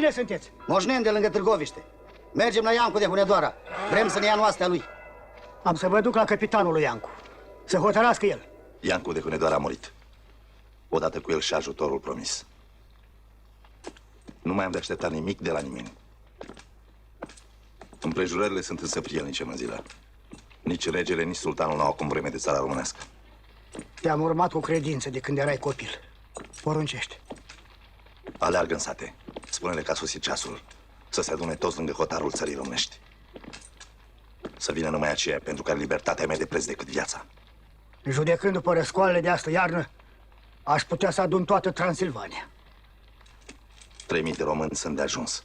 Cine sunteți? Moșneni de lângă Târgoviște. Mergem la Iancu de Hunedoara. Vrem să ne ia noastea lui. Am să vă duc la capitanul lui Iancu. Să hotărască el. Iancu de Hunedoara a murit. Odată cu el și ajutorul promis. Nu mai am de așteptat nimic de la nimeni. Împrejurările sunt însă prielnice, Mânzilă. Nici regele, nici sultanul n-au acum vreme de țara românească. Te-am urmat cu credință de când erai copil. Poruncește. Aleargă în sate. Spune-le că a sosit ceasul să se adune toți lângă hotarul țării românești. Să vină numai aceea pentru care libertatea mea de preț decât viața. Judecând după răscoalele de astă iarnă, aș putea să adun toată Transilvania. 3000 de români sunt de ajuns.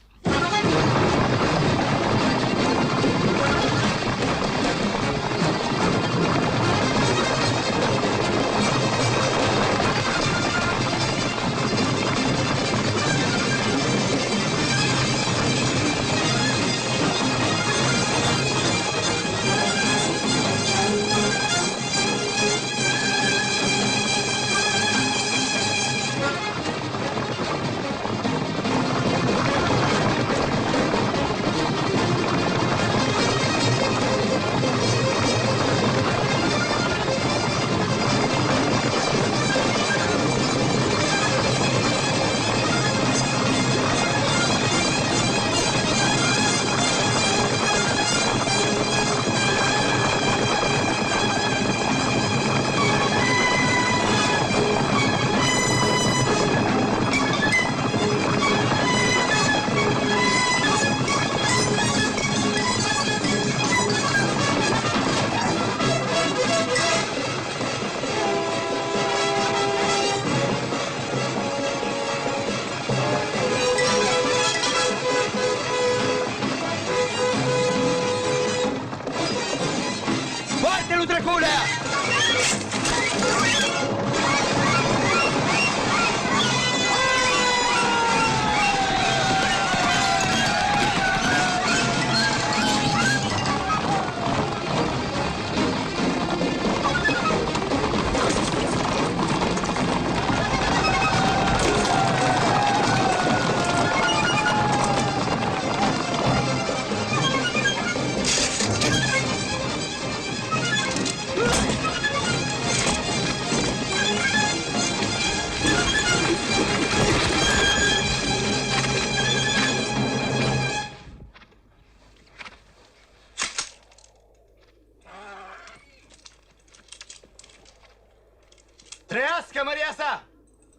Trăiască, măria sa!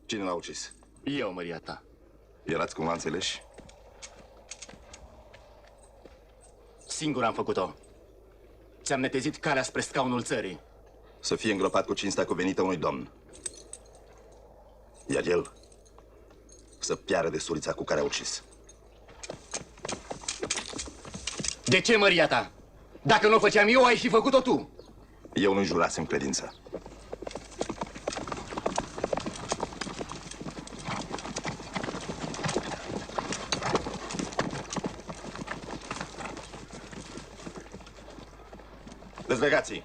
Cine l-a ucis? Eu, măria ta. Erați cumva înțeleși? Singur am făcut-o. Ți-am netezit calea spre scaunul țării. Să fie îngropat cu cinstea cuvenită unui domn. Iar el să piară de surița cu care a ucis. De ce, măria ta? Dacă nu o făceam eu, ai fi făcut-o tu. Eu nu-i jurasem credință. Dezlegații!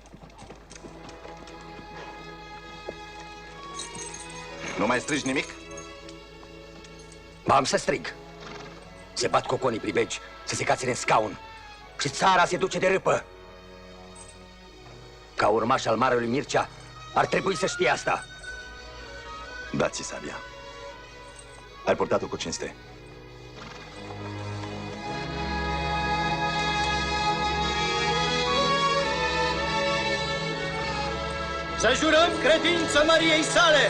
Nu mai strigi nimic? Am să strig. Se bat coconii pribegi să se cațere în scaun și țara se duce de râpă. Ca urmaș al marelui Mircea, ar trebui să știe asta. Dați-i sabia. Ai purtat-o cu cinste. Să jurăm credință măriei sale!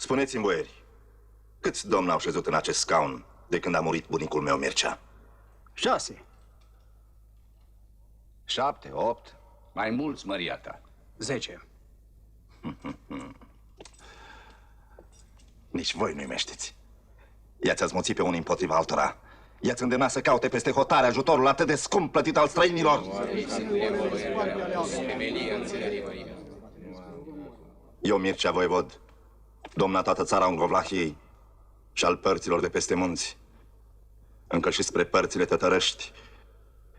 Spuneți-mi, boieri, Câți domni au șezut în acest scaun de când a murit bunicul meu Mircea? 6. 7, 8, mai mulți, măria ta. 10. Nici voi nu-i meștiți. I-ați azmuțit pe unii împotriva altora. I-ați îndemnat să caute peste hotare ajutorul atât de scump plătit al străinilor. Eu, Mircea Voivod, domna toată țara Ungovlahiei și al părților de peste munți, încă și spre părțile tătărăști,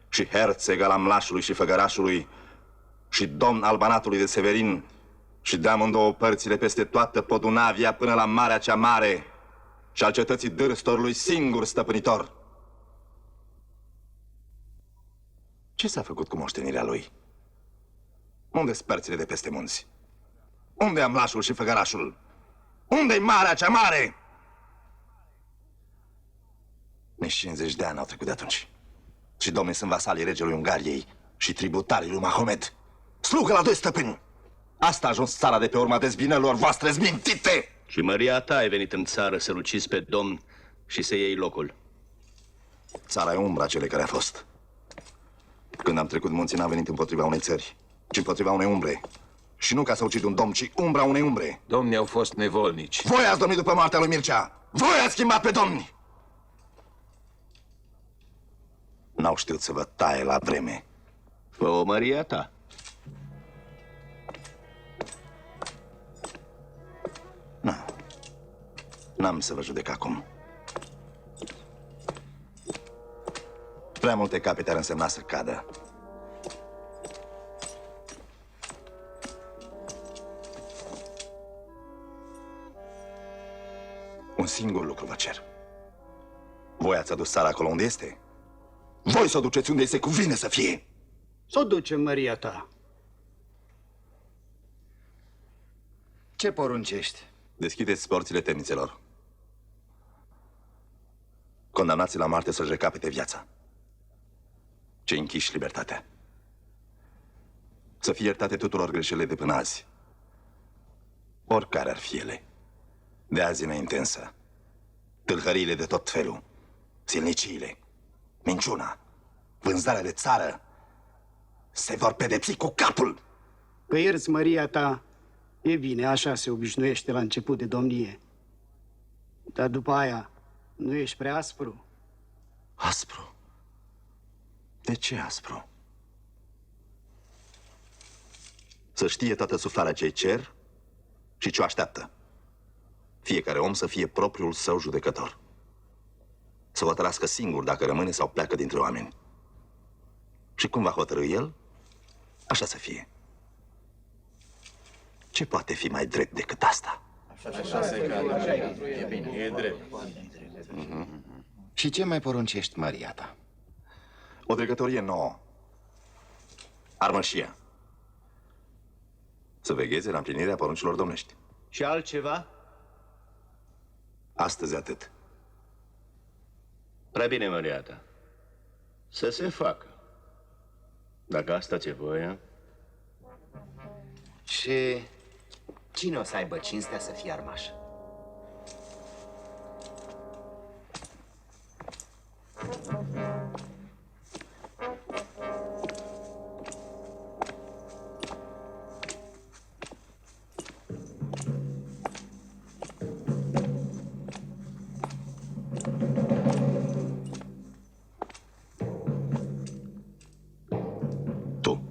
și herțeg al Amlașului și Făgărașului, și domn al Banatului de Severin, și de amândouă părțile peste toată Podunavia până la Marea cea Mare, și al cetății Dârstorului singur stăpânitor. Ce s-a făcut cu moștenirea lui? Unde-s părțile de peste munți? Unde Amlașul și Făgărașul? Unde-i Marea cea Mare? Nici 50 de ani au trecut de atunci. Și domnii sunt vasalii regelui Ungariei și tributarii lui Mahomet. Slugă la 2 stăpâni! Asta a ajuns țara de pe urma dezbinărilor voastre zmintite! Și măria ta ai venit în țară să-l ucizi pe domn și să iei locul. Țara e umbra celei care a fost. Când am trecut munții, n-am venit împotriva unei țări, ci împotriva unei umbre. Și nu ca să ucid un domn, ci umbra unei umbre. Domnii au fost nevolnici. Voi ați domnit după moartea lui Mircea! Voi ați schimbat pe domni! N-au știut să vă taie la vreme. Fă-o măria ta. N-am să vă judec acum. Prea multe capete ar însemna să cadă. Un singur lucru vă cer. Voi ați adus țara acolo unde este? Voi să o duceți unde se cuvine să fie. S-o duce măria ta. Ce poruncești? Deschideți porțile temnițelor. Condamnați la moarte să-și recapete viața. Cei închiși libertatea. Să fie iertate tuturor greșelile de până azi. Oricare ar fi ele. De azi înainte însă, tâlhăriile de tot felul, silniciile, minciuna, vânzarea de țară, se vor pedepsi cu capul. Că ierți măria ta, e bine, așa se obișnuiește la început de domnie. Dar după aia, nu ești prea aspru? Aspru? De ce aspru? Să știe toată suflarea ce-i cer și ce o așteaptă. Fiecare om să fie propriul său judecător. Să hotărască singur dacă rămâne sau pleacă dintre oameni. Și cum va hotărâi el, așa să fie. Ce poate fi mai drept decât asta? Și ce mai poruncești, măria ta? O dregătorie nouă. Armășia. Să vegheze la împlinirea poruncilor domnești. Și altceva? Astăzi atât. Prea bine, măria ta. Să se facă. Dacă asta ți-e voia. Și cine o să aibă cinstea să fie armaș? Tu.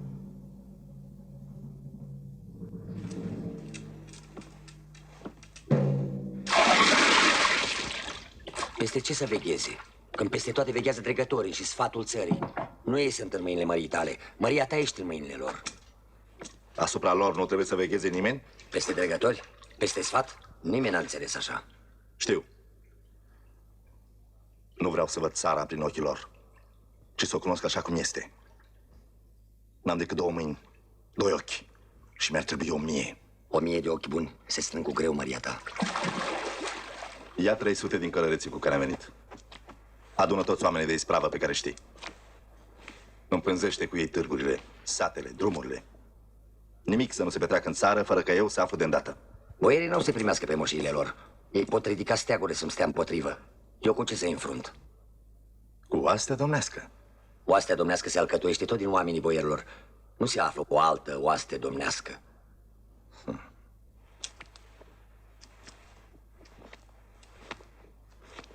Peste ce să vegheze? Când peste toate veghează dregătorii și sfatul țării. Nu ei sunt în mâinile mării tale. Măria ta ești în mâinile lor. Asupra lor nu trebuie să vegheze nimeni? Peste dregători? Peste sfat? Nimeni n-a înțeles așa. Știu. Nu vreau să văd țara prin ochii lor, ci să o cunosc așa cum este. N-am decât 2 mâini, 2 ochi și mi-ar trebui 1000. 1000 de ochi buni se strâng cu greu, măria ta. Ia 300 din călăreții cu care am venit. Adună toți oamenii de ispravă pe care știi. Împânzește cu ei târgurile, satele, drumurile. Nimic să nu se petreacă în țară fără că eu să aflu de îndată. Boierii n-au să primească pe moșiile lor. Ei pot ridica steagurile să-mi stea împotrivă. Eu cu ce să-i înfrunt? Cu oastea domnească. Oastea domnească se alcătuiește tot din oamenii boierilor. Nu se află o altă oaste domnească.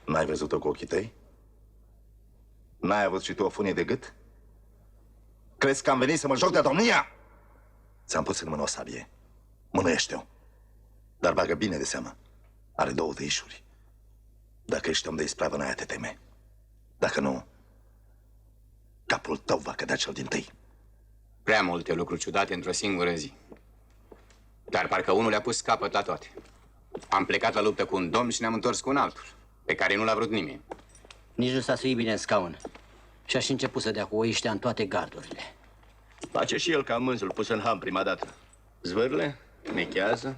N-ai văzut-o cu ochii tăi? N-ai avut și tu o funie de gât? Crezi că am venit să mă joc de domnia? Ți-am pus în mână o sabie. Mânuiește-o. Dar bagă bine de seamă. Are 2 tăișuri. Dacă ești om de ispravă, n-ai a te teme. Dacă nu, capul tău va cădea cel dintâi. Prea multe lucruri ciudate într-o singură zi. Dar parcă unul le-a pus capăt la toate. Am plecat la luptă cu un domn și ne-am întors cu un altul, pe care nu l-a vrut nimeni. Nici nu s-a suit bine în scaun. Și-a și început să dea cu oiștea în toate gardurile. Face și el ca mânzul pus în ham prima dată. Zvârle, nechează,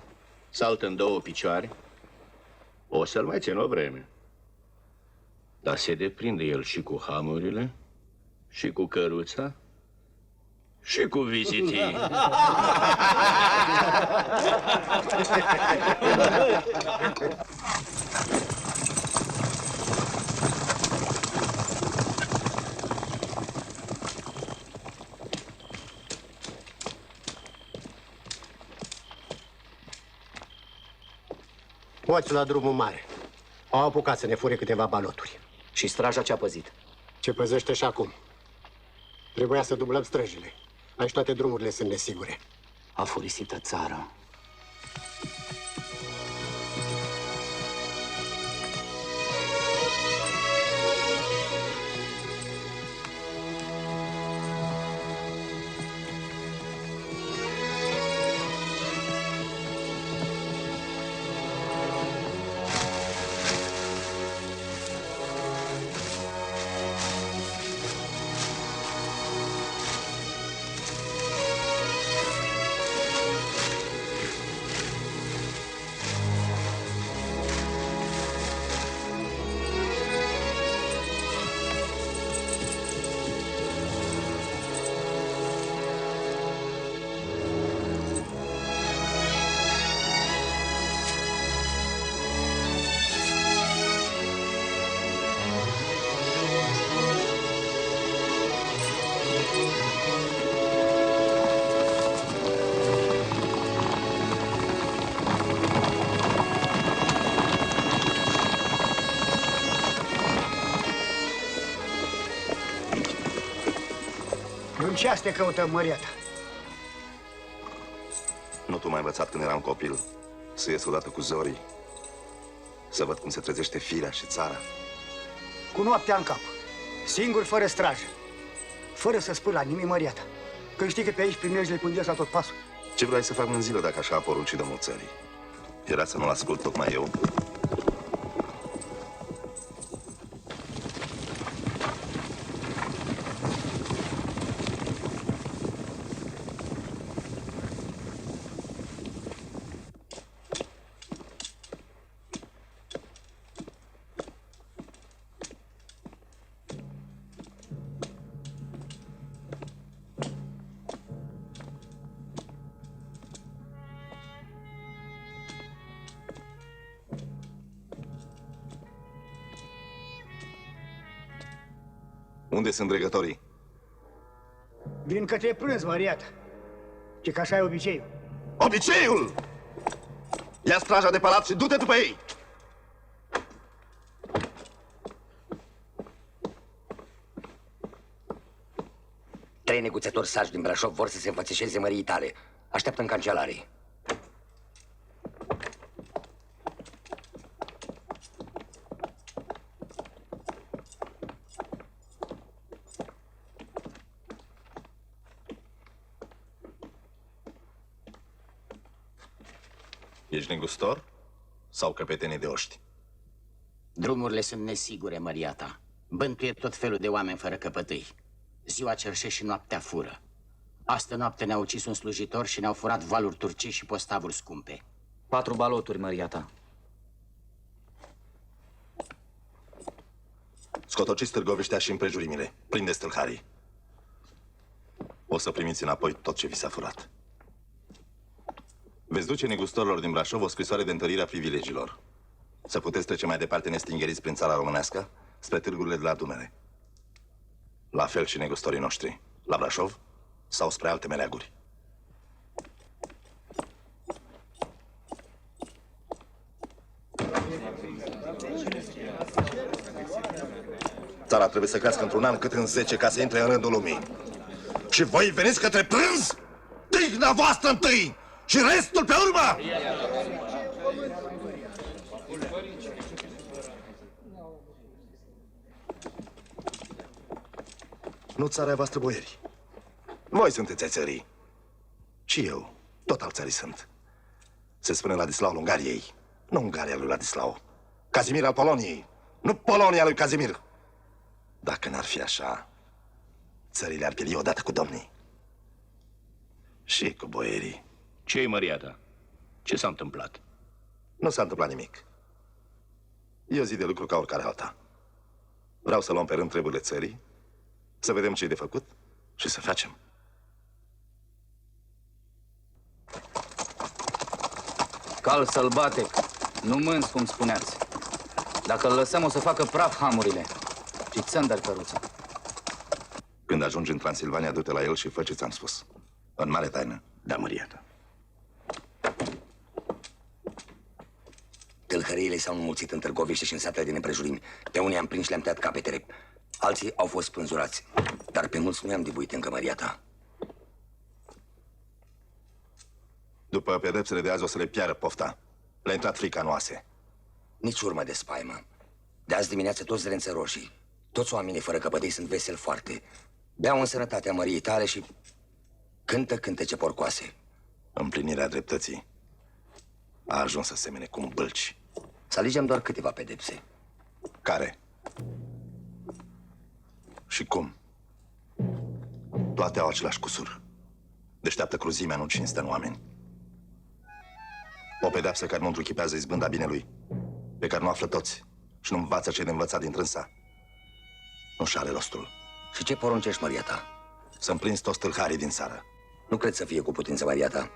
saltă în 2 picioare. O să-l mai țin o vreme. Dar se deprinde el și cu hamurile, și cu căruța, și cu vizitii. Hoți la drumul mare. Au apucat să ne fure câteva baloturi. Și straja ce-a păzit? Ce păzește și acum. Trebuia să dublăm străjile. Aici toate drumurile sunt nesigure. A furisită țara. În ce te căutăm, Maria ta? Nu tu m-ai învățat când eram copil să ies odată cu zorii, să văd cum se trezește firea și țara. Cu noaptea în cap, singur, fără strajă, fără să spui la nimic, Maria ta. Când știi că pe aici primești pundești la tot pasul. Ce vrei să fac în zile dacă așa a poruncit domnul țării? Era să nu-l ascult tocmai eu? Unde sunt dregătorii? Vin către prânz, Maria ta. Ce că așa e obiceiul. Obiceiul! Ia straja de palat și du-te după ei! Trei neguțători saci din Brașov vor să se înfățișeze mării tale. Așteaptă în cancelarie. Ești negustor sau căpetenie de oști? Drumurile sunt nesigure, Maria ta. Bântuie tot felul de oameni fără căpătâi. Ziua cerșește și noaptea fură. Astă noapte ne-au ucis un slujitor și ne-au furat valuri turcii și postavuri scumpe. 4 baloturi, Maria ta. Scotociți Târgoviștea și împrejurimile. Prindeți tâlharii. O să primiți înapoi tot ce vi s-a furat. Veți duce negustorilor din Brașov o scrisoare de întărire a privilegiilor. Să puteți trece mai departe nestingeriți prin țara românească, spre târgurile de la Dunăre. La fel și negustorii noștri, la Brașov sau spre alte meleaguri. Țara trebuie să crească într-un an cât în 10 ca să intre în rândul lumii. Și voi veniți către prânz? Tihna voastră întâi și restul pe urmă! Nu țara voastră, boieri. Voi sunteți ai țării. Și eu, tot al țării sunt. Se spune Ladislau Ungariei, nu Ungaria lui Ladislau. Cazimir al Poloniei, nu Polonia lui Cazimir. Dacă n-ar fi așa, țările ar pieli odată cu domnii. Și cu boierii. Ce-i, Maria ta? Ce s-a întâmplat? Nu s-a întâmplat nimic. E o zi de lucru ca oricare alta. Vreau să luăm pe rând treburile țării, să vedem ce e de făcut și să facem. Cal sălbatec, nu mânți, cum spuneați. Dacă îl lăsăm, o să facă praf hamurile. Și țândăr căruța. Când ajungi în Transilvania, du-te la el și fă ce ți-am spus. În mare taină. Da, Maria ta. Tâlhăriile s-au înmulțit în Târgoviște și în satele din împrejurimi. Pe unii am prins și le-am tăiat capetele. Alții au fost spânzurați. Dar pe mulți nu i-am dibuit încă, Maria ta. După pedepsele de azi o să le piară pofta. Le-a intrat frica în oase. Nici urmă de spaimă. De azi dimineață toți rențe roșii. Toți oamenii fără căpătâi sunt veseli foarte. Beau în sănătatea măriei tale și cântă cântece porcoase. Împlinirea dreptății a ajuns să semene cu un bâlci. Să alegem doar câteva pedepse. Care? Și cum? Toate au același cusur. Deșteaptă cruzimea, nu cinstă în oameni. O pedeapsă care nu întruchipează izbânda binelui, pe care nu află toți și nu învață ce de învățat din trânsa. Nu-și are rostul. Și ce poruncești, Maria ta? Să împlinzi toți tâlharii din țară. Nu cred să fie cu putință, Maria ta.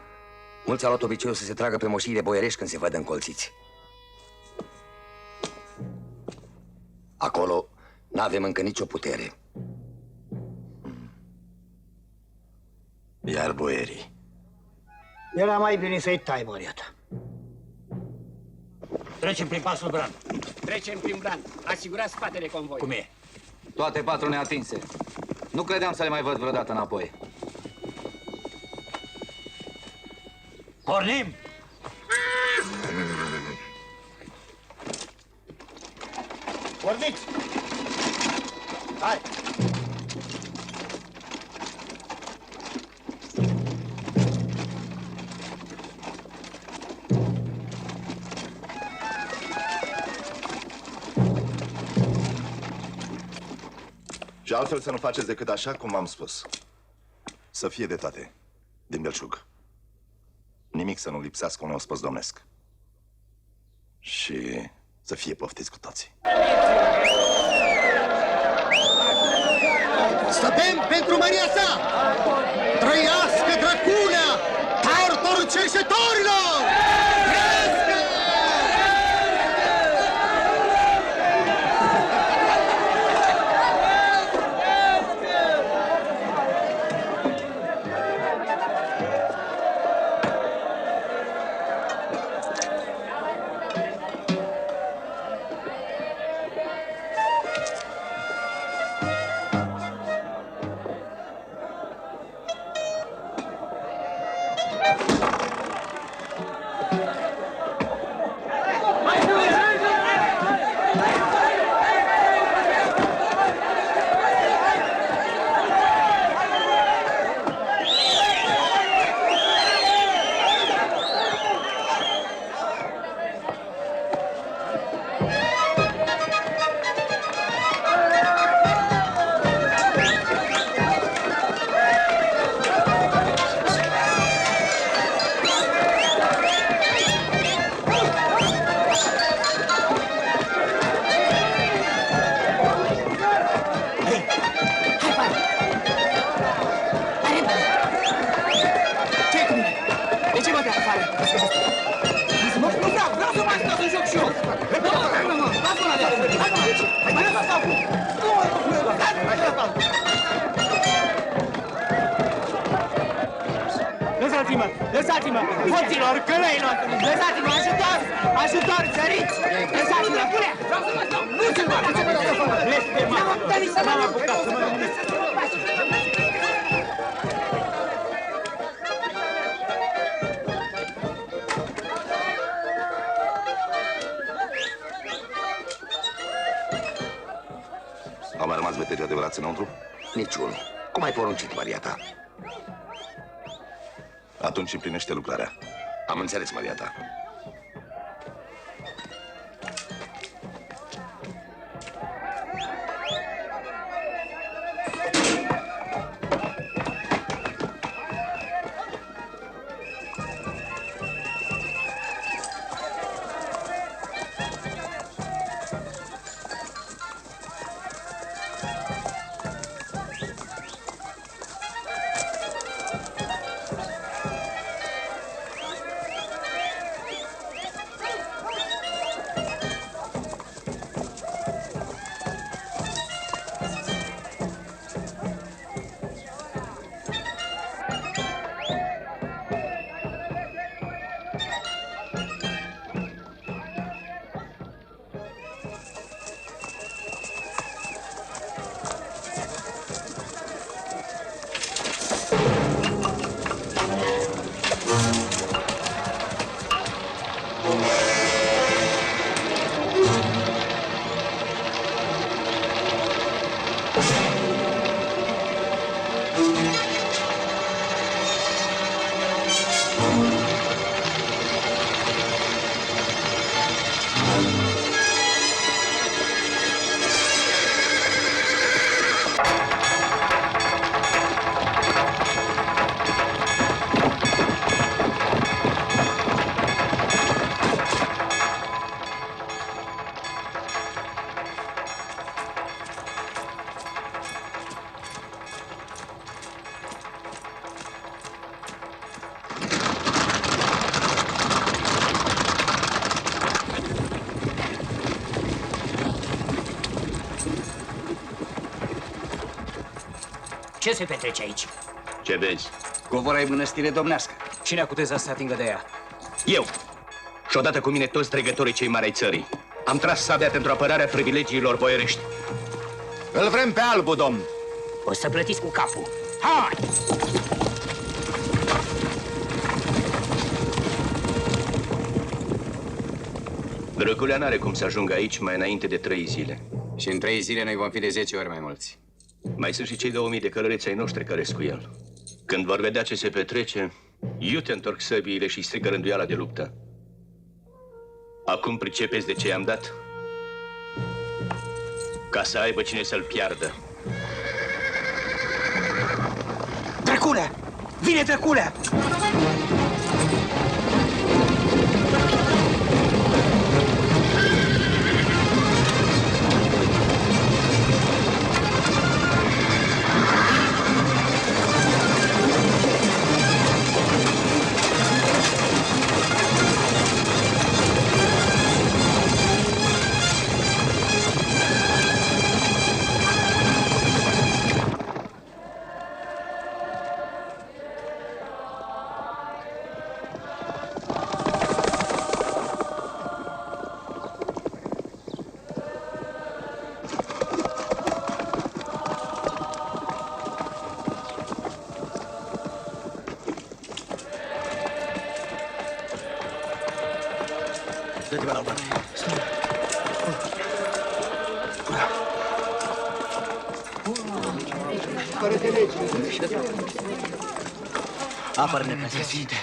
Mulți au luat obiceiul să se tragă pe moșiile boierești când se văd încolțiți. Acolo n-avem încă nicio putere. Iar boierii. Era mai bine să-i tai, Maria ta. Trecem prin pasul Bran. Trecem prin Bran. Asigurați spatele convoi. Cum e? Toate 4 neatinse. Nu credeam să le mai văd vreodată înapoi. Pornim! Porniți! Hai! Și altfel să nu faceți decât așa cum v-am spus. Să fie de toate, din belșug. Nimic să nu lipsească unui ospăț domnesc. Și să fie poftiți cu toții. Stăpem pentru Maria sa! Trăiască dracunea! Tartor cerșetorilor! De ce mă dea afară? Nu vreau să mai stau să joc și eu! Lăsați-mă! Lăsați-mă! Hoților, călăilor! Lăsați-mă! Ajutor! Ajutor! Săriți! Lăsați-mă! Pune! Nu se mă! M-am apucat să mă rămânesc! Au mai rămas veteri adevărați înăuntru? Niciunul. Cum ai poruncit, Maria ta? Atunci împlinește lucrarea. Am înțeles, Maria ta. Ce se petrece aici? Ce vezi? Govora e mănăstire domnească. Cine a cutezat să se atingă de ea? Eu. Și odată cu mine toți dregătorii cei mari ai țării. Am tras sabia pentru apărarea privilegiilor boierești. Îl vrem pe Albu, domn. O să plătiți cu capul. Hai! Drăgulea n-are cum să ajungă aici mai înainte de 3 zile. Și în 3 zile noi vom fi de 10 ori mai mulți. Mai sunt și cei 2000 de călăreți ai noștri care sunt cu el. Când vor vedea ce se petrece, iute întorc săbiile și strigă rânduiala de luptă. Acum pricepeți de ce i-am dat? Ca să aibă cine să-l piardă. Drăculea! Vine Drăculea! Dă-te-mă la o parte. Apără-ne, preasfințite.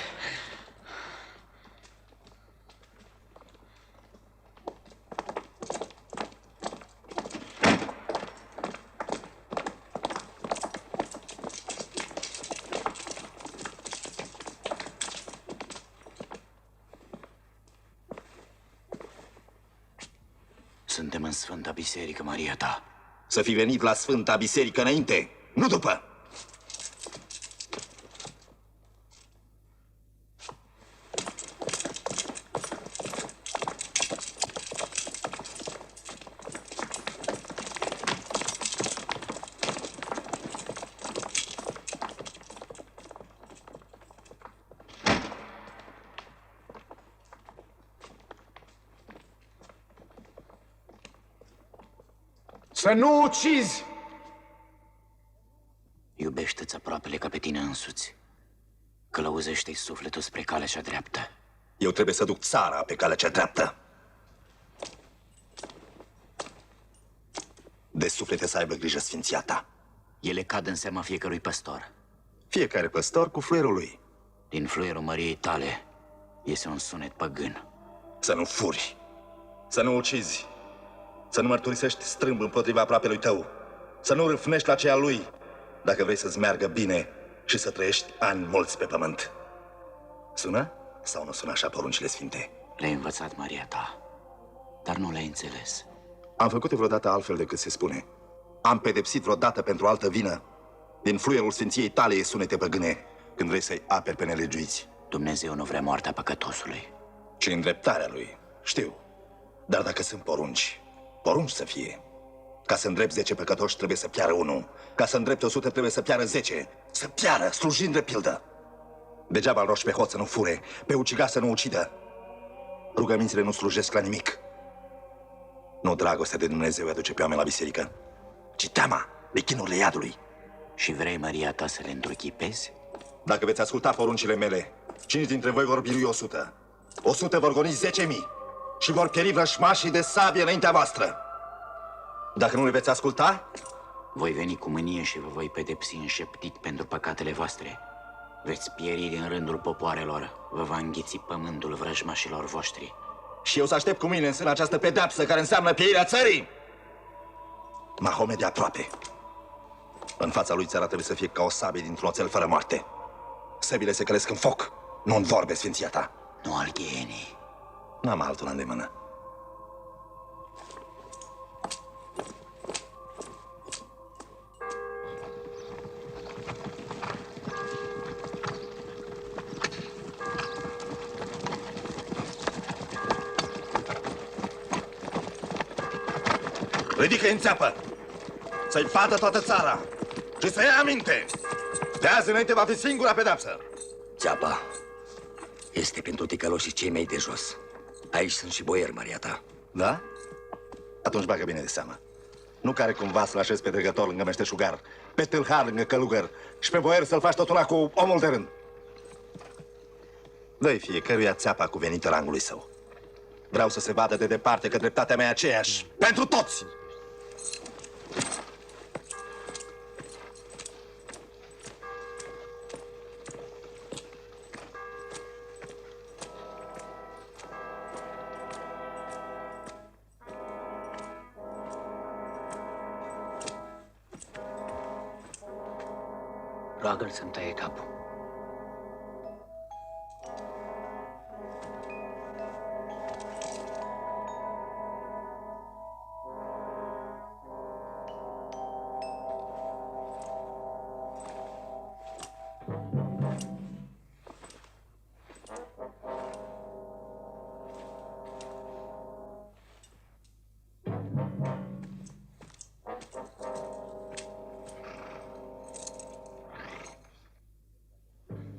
Suntem în Sfânta Biserică, Maria ta. Să fi venit la Sfânta Biserică înainte, nu după. Să nu ucizi! Iubește-ți aproapele ca pe tine însuți. Călăuzește-i sufletul spre calea cea dreaptă. Eu trebuie să duc țara pe calea cea dreaptă. De suflete să aibă grijă sfinția ta. Ele cad în seama fiecărui păstor. Fiecare păstor cu fluierul lui. Din fluierul măriei tale iese un sunet păgân. Să nu furi, să nu ucizi, să nu mărturisești strâmb împotriva aproapelui tău, să nu râfnești la ceea lui, dacă vrei să-ți meargă bine și să trăiești ani mulți pe pământ. Sună sau nu sună așa poruncile sfinte? Le-ai învățat, Maria ta, dar nu le-ai înțeles. Am făcut vreodată altfel decât se spune. Am pedepsit vreodată pentru altă vină. Din fluierul sfinției tale e sunete păgâne când vrei să-i aperi pe nelegiuiți. Dumnezeu nu vrea moartea păcătosului. Ci îndreptarea lui, știu. Dar dacă sunt porunci, porunci să fie. Ca să îndrept 10 păcătoși trebuie să piară unul. Ca să îndrept 100 trebuie să piară 10. Să piară, slujind de pildă. Degeaba îl roși pe hoț să nu fure, pe ucigaș să nu ucidă. Rugămințile nu slujesc la nimic. Nu dragostea de Dumnezeu îi aduce pe oameni la biserică, ci teama de chinurile iadului. Și vrei, Maria ta, să le întruchipezi? Dacă veți asculta poruncile mele, 5 dintre voi vor birui 100. 100 vor goni 10.000 și vor pieri vrășmașii de sabie înaintea voastră. Dacă nu le veți asculta, voi veni cu mânie și vă voi pedepsi înșeptit pentru păcatele voastre. Veți pieri din rândul popoarelor, vă va înghiți pământul vrăjmașilor voștri. Și eu să aștept cu mine în sân această pedeapsă care înseamnă pieirea țării. Mahome de aproape. În fața lui țara trebuie să fie ca o sabie dintr-un oțel fără moarte. Săbile se călesc în foc, nu în vorbe, sfinția ta. Nu al ghienii. N-am altul la îndemână. Ridică-i în țeapă! Să-i vadă toată țara și să ia aminte! De azi înainte va fi singura pedeapsă! Țeapa este pentru ticăloșii cei mai de jos. Aici sunt și boieri, Maria ta. Da? Atunci bagă bine de seamă. Nu care cumva să-l așezi pe dregător lângă meșteșugar, pe tâlhar lângă călugăr și pe boier să-l faci tot una cu omul de rând. Dă-i fiecăruia țeapa cuvenită rangului său. Vreau să se vadă de departe că dreptatea mea e aceeași pentru toți! Roagă-l să-mi taie capul.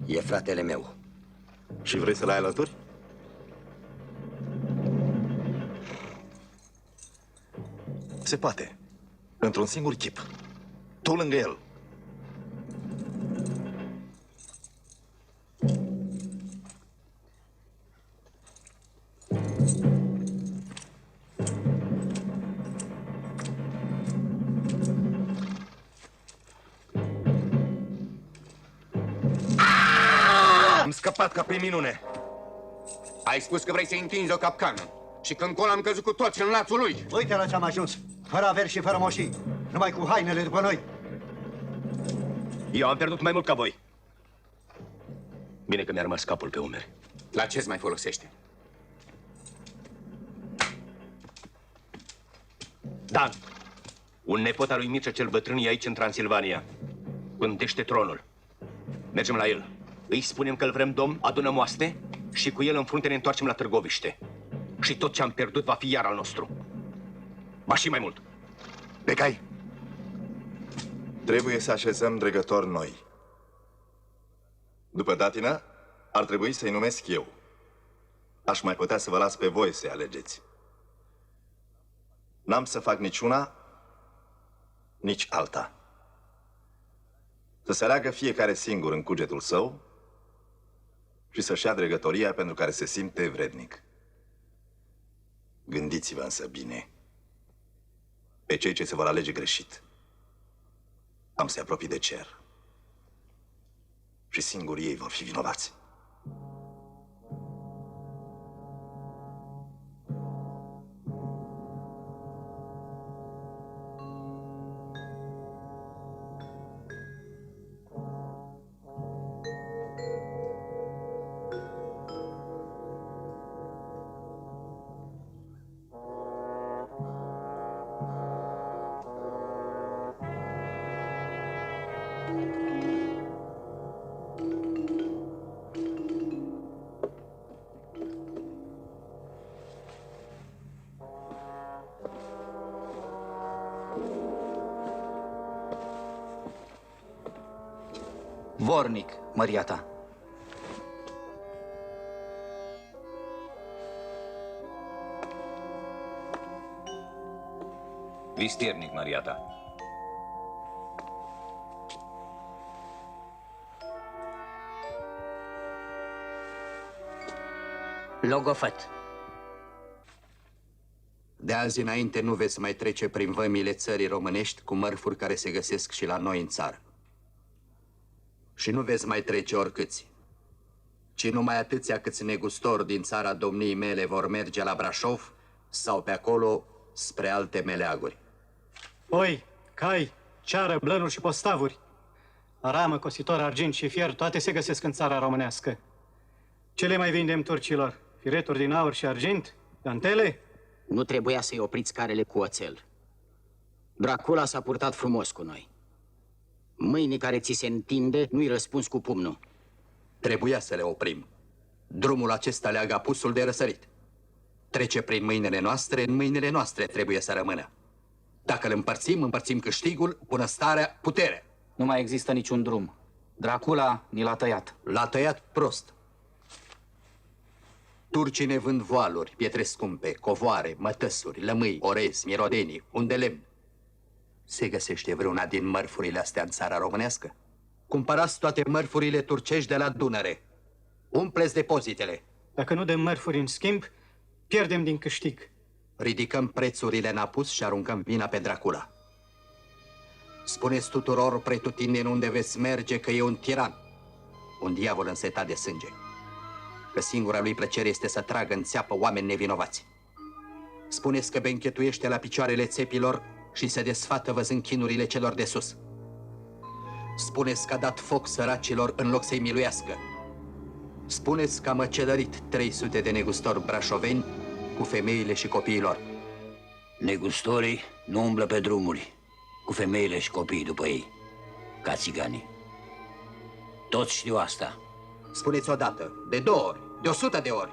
E fratele meu. Și vrei să-l ai alături? Se poate. Într-un singur chip. Tu lângă el. Am scăpat ca prin minune. Ai spus că vrei să întinzi o capcană și că încolo am căzut cu toți în lațul lui. Uite la ce-am ajuns, fără averi și fără moșii, numai cu hainele după noi. Eu am pierdut mai mult ca voi. Bine că mi-a rămas capul pe umeri. La ce-ți mai folosește? Dan, un nepot al lui Mircea cel Bătrân e aici în Transilvania. Pântește tronul. Mergem la el. Îi spunem că îl vrem domn, adunăm oaste și cu el în frunte ne întoarcem la Târgoviște. Și tot ce am pierdut va fi iar al nostru. Ba și mai mult. Becai, trebuie să așezăm dregători noi. După datină, ar trebui să-i numesc eu. Aș mai putea să vă las pe voi să alegeți. N-am să fac niciuna nici alta. Să se aleagă fiecare singur în cugetul său și să-și ia dregătoria pentru care se simte vrednic. Gândiți-vă însă bine, pe cei ce se vor alege greșit am să-i apropii de cer și singuri ei vor fi vinovați. Vornic, măria ta. Vistiernic, măria ta. Logofăt. De azi înainte nu veți mai trece prin vămile țării românești cu mărfuri care se găsesc și la noi în țară. Și nu veți mai trece oricâți, ci numai atâția câți negustori din țara domniei mele vor merge la Brașov sau pe acolo spre alte meleaguri. Oi, cai, ceară, blănuri și postavuri, aramă, cositor, argint și fier, toate se găsesc în țara românească. Ce le mai vindem turcilor? Fireturi din aur și argint? Dantele? Nu trebuia să-i opriți carele cu oțel. Dracula s-a purtat frumos cu noi. Mâinii care ți se întinde, nu-i răspuns cu pumnul. Trebuia să le oprim. Drumul acesta leagă apusul de răsărit. Trece prin mâinile noastre, în mâinile noastre trebuie să rămână. Dacă îl împărțim, împărțim câștigul, bunăstarea, puterea. Nu mai există niciun drum. Dracula ni l-a tăiat. L-a tăiat prost. Turcii ne vând voaluri, pietre scumpe, covoare, mătăsuri, lămâi, orezi, mirodenii, unde lemn. Se găsește vreuna din mărfurile astea în țara românească? Cumpărați toate mărfurile turcești de la Dunăre. Umpleți depozitele. Dacă nu dăm mărfuri în schimb, pierdem din câștig. Ridicăm prețurile în apus și aruncăm vina pe Dracula. Spuneți tuturor pretutindeni unde veți merge că e un tiran, un diavol însetat de sânge, că singura lui plăcere este să tragă în țeapă oameni nevinovați. Spuneți că benchetuiește la picioarele țepilor și se desfată văzând chinurile celor de sus. Spuneți că a dat foc săracilor în loc să-i miluiască. Spuneți că a măcelărit 300 de negustori brașoveni cu femeile și copiilor. Negustorii nu umblă pe drumuri cu femeile și copiii după ei, ca țiganii. Toți știu asta. Spuneți odată, de 2 ori, de 100 de ori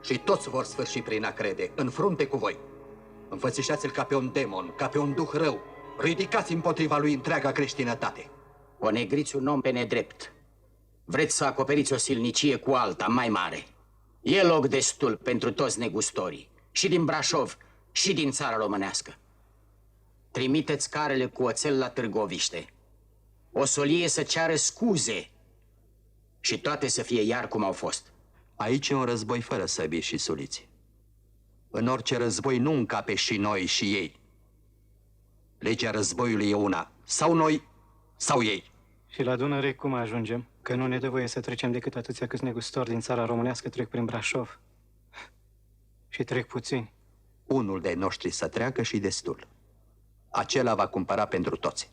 și toți vor sfârși prin a crede, în frunte cu voi. Înfățișați-l ca pe un demon, ca pe un duh rău. Ridicați împotriva lui întreaga creștinătate. O negriți un om pe nedrept. Vreți să acoperiți o silnicie cu alta mai mare. E loc destul pentru toți negustorii, și din Brașov, și din țara românească. Trimiteți carele cu oțel la Târgoviște. O solie să ceară scuze și toate să fie iar cum au fost. Aici e un război fără săbii și suliți. În orice război nu încape și noi și ei. Legea războiului e una, sau noi, sau ei. Și la Dunăre cum ajungem? Că nu ne dă voie să trecem decât atâția câți negustori din țara românească trec prin Brașov. Și trec puțini. Unul de noștri să treacă și destul. Acela va cumpăra pentru toți.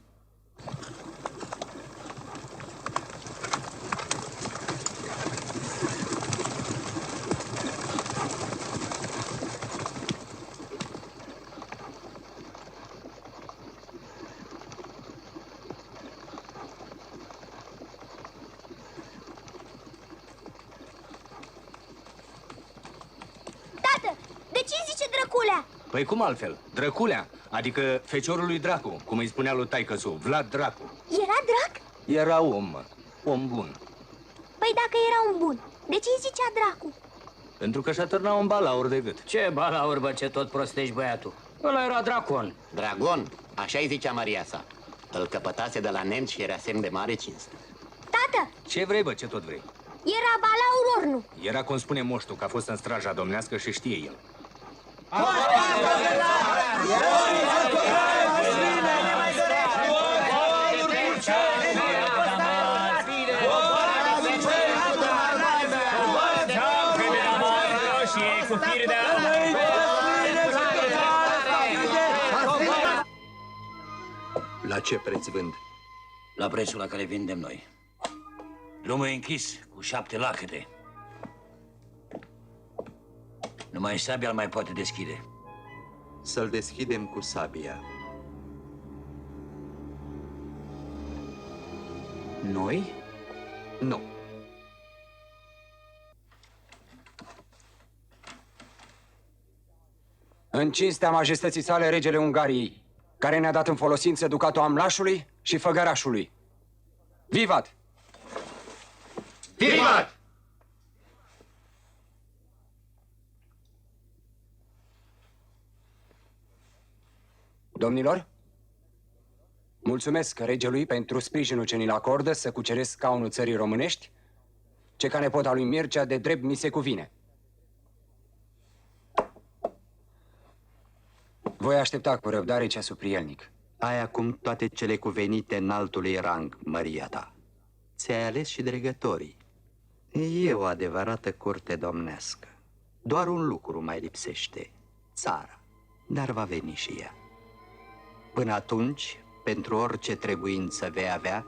Păi cum altfel? Drăculea, adică feciorul lui Dracu, cum îi spunea lui taică-su, Vlad Dracu. Era drac? Era om, mă. Om bun. Păi dacă era un bun, de ce îi zicea Dracu? Pentru că și-a târnat un balaur de gât. Ce balaur, bă, ce tot prostești, băiatul? Ăla era Dracon. Dragon? Așa-i zicea Maria sa. Îl căpătase de la nemți și era semn de mare cinste. Tată, Ce vrei, bă, ce tot vrei? era balaur ori nu? Era cum spune moștul, că a fost în straja domnească și știe el. La ce preț vând? La prețul la care vindem noi. Drumul e închis cu 7 lacăte. Numai sabia îl mai poate deschide. Să-l deschidem cu sabia. Noi? Nu. În cinstea majestății sale, regele Ungariei, care ne-a dat în folosință ducatul Amlașului și Făgărașului. Vivat! Vivat! Domnilor, mulțumesc regelui pentru sprijinul ce ni-l acordă să cuceresc scaunul țării românești, ce ca nepot al lui Mircea de drept mi se cuvine. Voi aștepta cu răbdare ceasul prielnic. Ai acum toate cele cuvenite înaltului rang, măria ta. Ți-ai ales și dregătorii. E o adevărată curte domnească. Doar un lucru mai lipsește, țara, dar va veni și ea. Până atunci, pentru orice trebuință vei avea,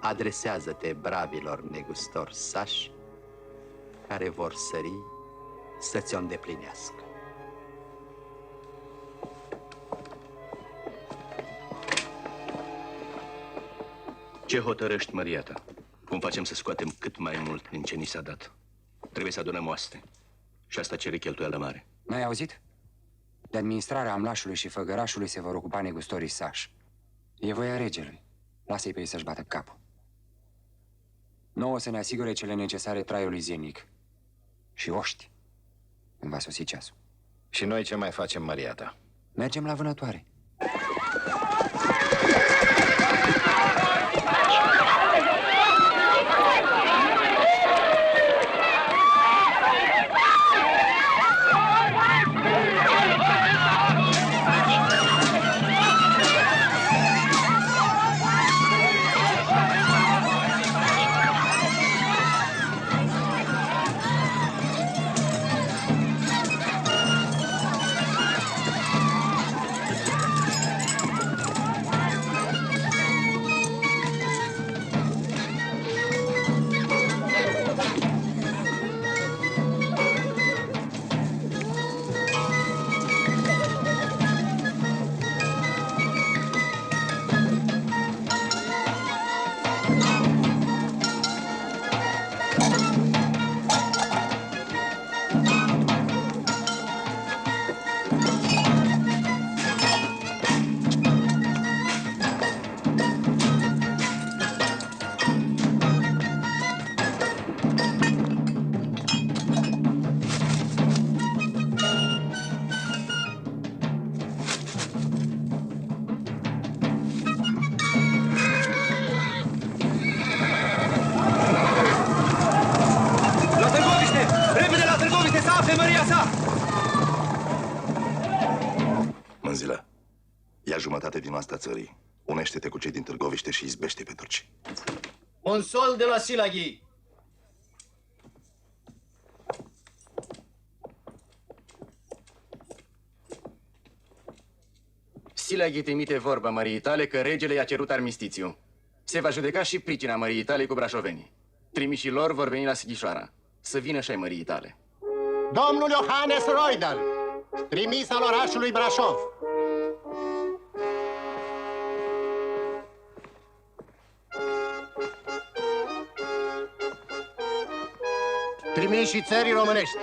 adresează-te bravilor negustori sași care vor sări să ți-o îndeplinească. Ce hotărăști, măria ta? Cum facem să scoatem cât mai mult din ce ni s-a dat? Trebuie să adunăm oaste. Și asta cere cheltuială mare. N-ai auzit? De administrarea Amlașului și Făgărașului se vor ocupa negustorii sași. E voia regelui. Lasă-i pe ei să-și bată capul. Nouă să ne asigure cele necesare traiului zilnic. Și oști. Când va sosi ceasul. Și noi ce mai facem, măria ta? Mergem la vânătoare. Mânzilă, ia jumătate din asta țării. Unește-te cu cei din Târgoviște și izbește pe turci. Un sol de la Silaghi. Silaghi trimite vorba măriei tale că regele i-a cerut armistițiu. Se va judeca și pricina măriei tale cu brașovenii. Trimișii lor vor veni la Sighișoara. Să vină și ai măriei tale. Domnul Iohannes Roidal, trimis al orașului Brașov. Trimișii țării românești.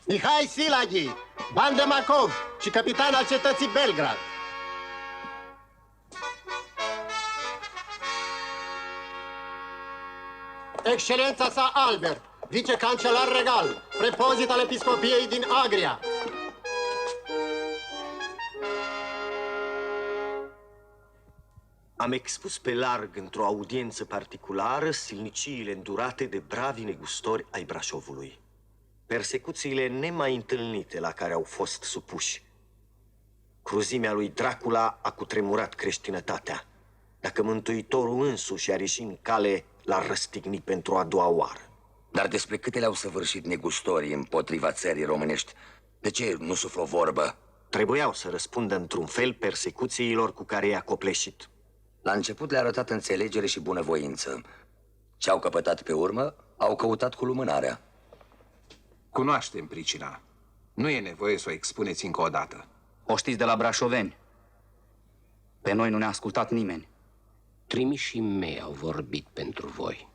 Mihai Silaghi, Bandemakov și capitan al cetății Belgrad. Excelența sa Albert, vicecancelar regal, prepozit al episcopiei din Agria. Am expus pe larg într-o audiență particulară silniciile îndurate de bravi negustori ai Brașovului. Persecuțiile nemai întâlnite la care au fost supuși. Cruzimea lui Dracula a cutremurat creștinătatea. Dacă Mântuitorul însuși a ieșit în cale, l-a răstignit pentru a doua oară. Dar despre câte le-au săvârșit negustorii împotriva țării românești, de ce nu suflă o vorbă? Trebuiau să răspundă într-un fel persecuțiilor cu care i-a copleșit. La început le-a arătat înțelegere și bunăvoință. Ce au căpătat pe urmă, au căutat cu lumânarea. Cunoaștem pricina. Nu e nevoie să o expuneți încă o dată. O știți de la brașoveni. Pe noi nu ne-a ascultat nimeni. Trimișii mei au vorbit pentru voi.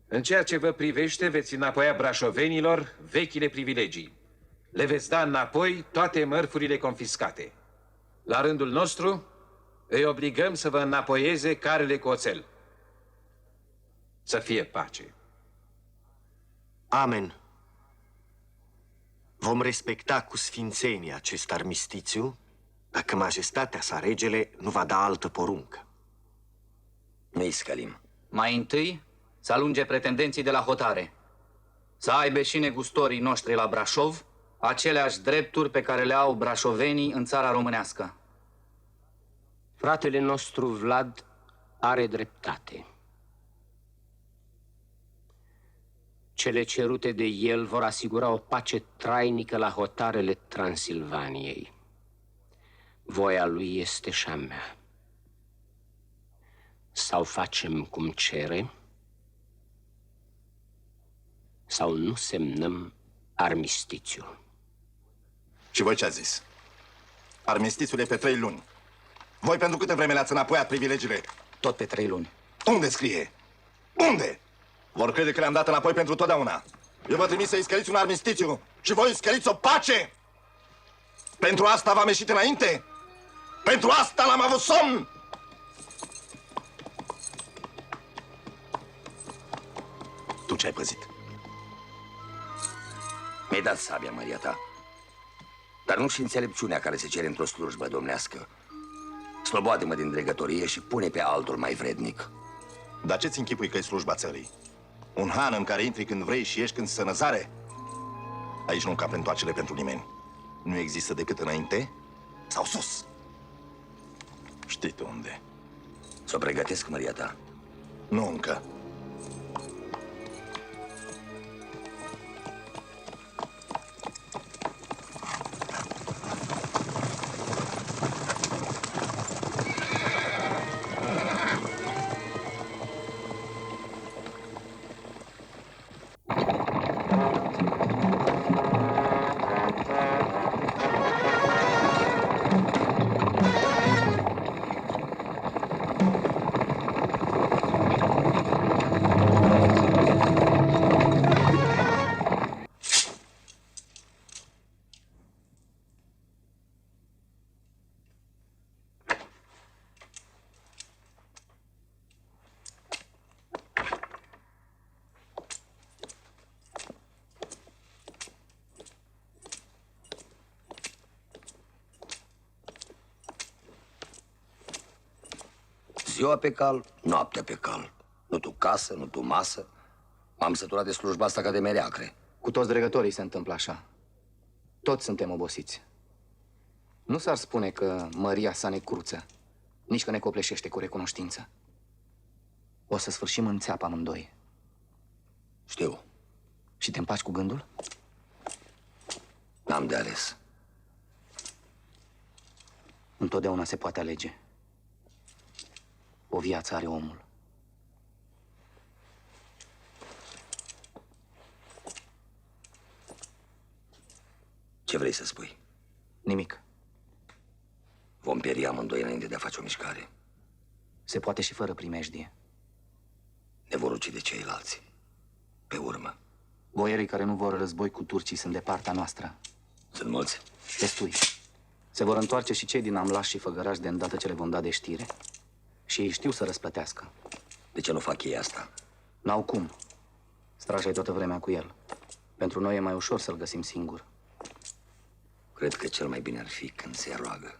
În ceea ce vă privește, veți înapoia brașovenilor vechile privilegii. Le veți da înapoi toate mărfurile confiscate. La rândul nostru, îi obligăm să vă înapoieze carele cu oțel. Să fie pace. Amen. Vom respecta cu sfințenie acest armistițiu dacă majestatea sa regele nu va da altă poruncă. Ne iscălim. Mai întâi să alunge pretendenții de la hotare. Să aibă și negustorii noștri la Brașov aceleași drepturi pe care le au brașovenii în țara românească. Fratele nostru Vlad are dreptate. Cele cerute de el vor asigura o pace trainică la hotarele Transilvaniei. Voia lui este și a mea. Sau facem cum cere, sau nu semnăm armistițiul. Și voi ce ați zis? Armistițiul e pe 3 luni. Voi pentru câte vreme le-ați înapoiat privilegiile? Tot pe 3 luni. Unde scrie? Unde? Vor crede că le-am dat înapoi pentru totdeauna. Eu vă trimis să-i scăliți un armistițiu și voi îi scăliți o pace? Pentru asta v-am ieșit înainte? Pentru asta l-am avut somn? Tu ce ai păzit? Mi-ai dat sabia, Maria ta. Dar nu și înțelepciunea care se cere într-o slujbă domnească. Sloboade-mă din dregătorie și pune pe altul mai vrednic. Dar ce-ți închipui că e slujba țării? Un han în care intri când vrei și ieși când sănăzare? Aici nu încap întoarcere pentru nimeni. Nu există decât înainte sau sus. Știi tu unde. Să o pregătesc, Maria ta. Nu încă. Ziua pe cal, noaptea pe cal. Nu tu casă, nu tu masă. M-am săturat de slujba asta ca de mereacre. Cu toți dregătorii se întâmplă așa. Toți suntem obosiți. Nu s-ar spune că măria sa ne cruță, nici că ne copleșește cu recunoștință. O să sfârșim în țeapă amândoi. Știu. Și te împaci cu gândul? N-am de ales. Întotdeauna se poate alege. O viață are omul. Ce vrei să spui? Nimic. Vom pieri amândoi înainte de a face o mișcare. Se poate și fără primejdie. Ne vor ucide ceilalți. Pe urmă. Boierii care nu vor război cu turcii sunt de partea noastră. Sunt mulți? Destui. Se vor întoarce și cei din Amlaș și Făgăraș de îndată ce le vom da de știre. Și ei știu să răsplătească. De ce nu fac ei asta? N-au cum. Straja e toată vremea cu el. Pentru noi e mai ușor să-l găsim singur. Cred că cel mai bine ar fi când se roagă.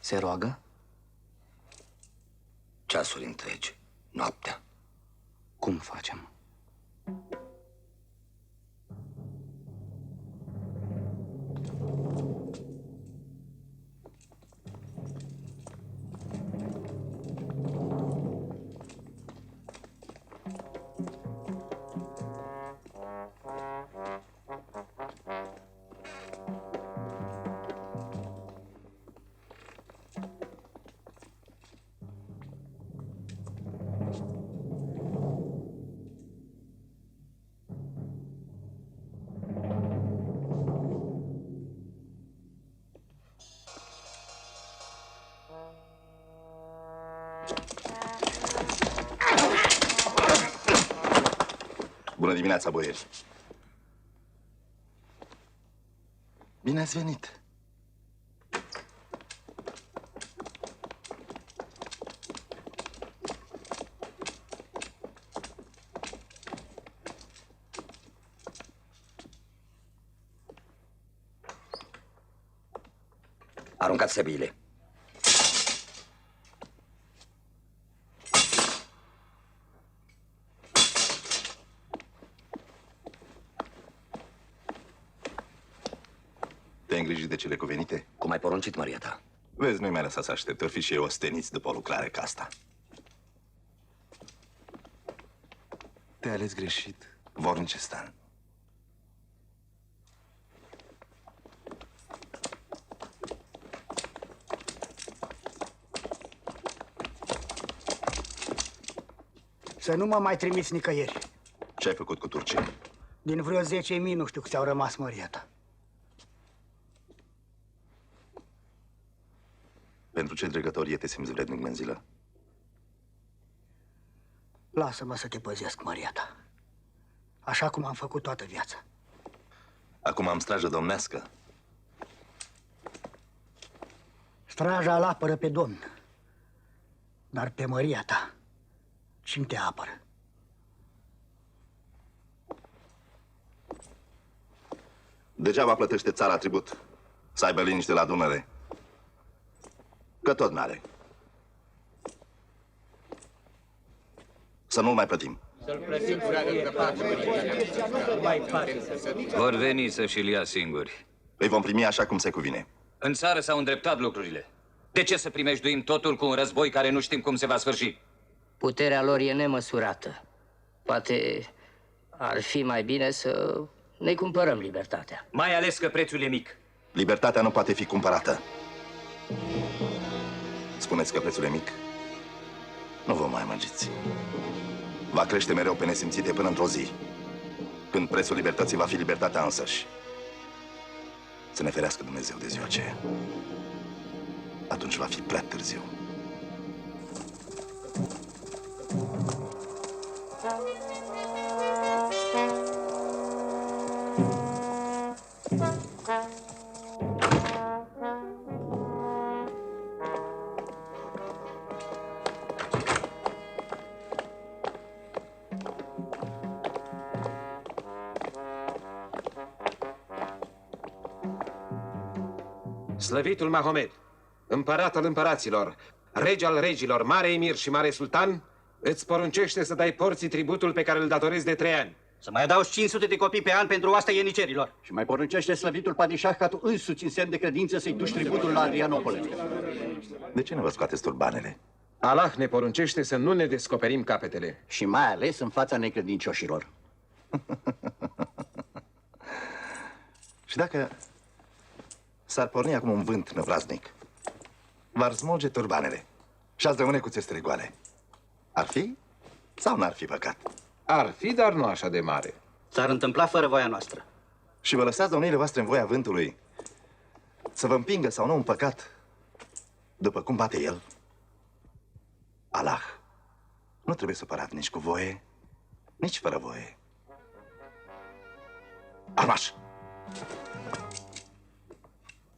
Se roagă? Ceasuri întregi, noaptea. Cum facem? Bună dimineața, boieri! Bine ați venit! Aruncați săbiile. Te-ai îngrijit de cele cuvenite? Cum ai poruncit, Maria ta? Vezi, nu-i mai lăsați să aștepte, or fi și ei osteniți după o lucrare ca asta. Te-ai ales greșit, Vornicestan. Să nu mă mai trimiți nicăieri. Ce ai făcut cu turcii? Din vreo 10.000 nu știu câți au rămas, Maria ta. Pentru ce dregătorie te simți vrednic, Menzilă? Lasă-mă să te păzesc, Maria ta. Așa cum am făcut toată viața. Acum am strajă domnească. Straja îl apără pe Domn. Dar pe Maria ta, cine te apără? Degeaba plătește țara tribut. Să aibă liniște la Dunăre. Că tot n-are. Să nu-l mai plătim. Vor veni să și-l ia singuri. Îi vom primi așa cum se cuvine. În țară s-au îndreptat lucrurile. De ce să primejduim totul cu un război care nu știm cum se va sfârși? Puterea lor e nemăsurată. Poate ar fi mai bine să ne cumpărăm libertatea. Mai ales că prețul e mic. Libertatea nu poate fi cumpărată. Spuneți că prețul e mic? Nu vă mai amăgiți. Va crește mereu pe nesimțite până într-o zi, când prețul libertății va fi libertatea însăși. Să ne ferească Dumnezeu de ziua aceea. Atunci va fi prea târziu. Slăvitul Mahomed, împărat al împăraților, rege al regilor, mare emir și mare sultan, îți poruncește să dai porții tributul pe care îl datorezi de 3 ani. Să mai adaugi 500 de copii pe an pentru asta ienicerilor. Și mai poruncește slăvitul padișah ca tu însuți în semn de credință să-i duci tributul la Adrianopole. De ce nu vă scoateți turbanele? Allah ne poruncește să nu ne descoperim capetele. Și mai ales în fața necredincioșilor. Și dacă s-ar porni acum un vânt năvraznic, v-ar smulge turbanele și ați rămâne cu țestele goale, ar fi sau n-ar fi păcat? Ar fi, dar nu așa de mare. S-ar întâmpla fără voia noastră. Și vă lăsați domniile voastre în voia vântului să vă împingă sau nu în păcat după cum bate el? Allah nu trebuie supărat nici cu voie, nici fără voie. Armaș!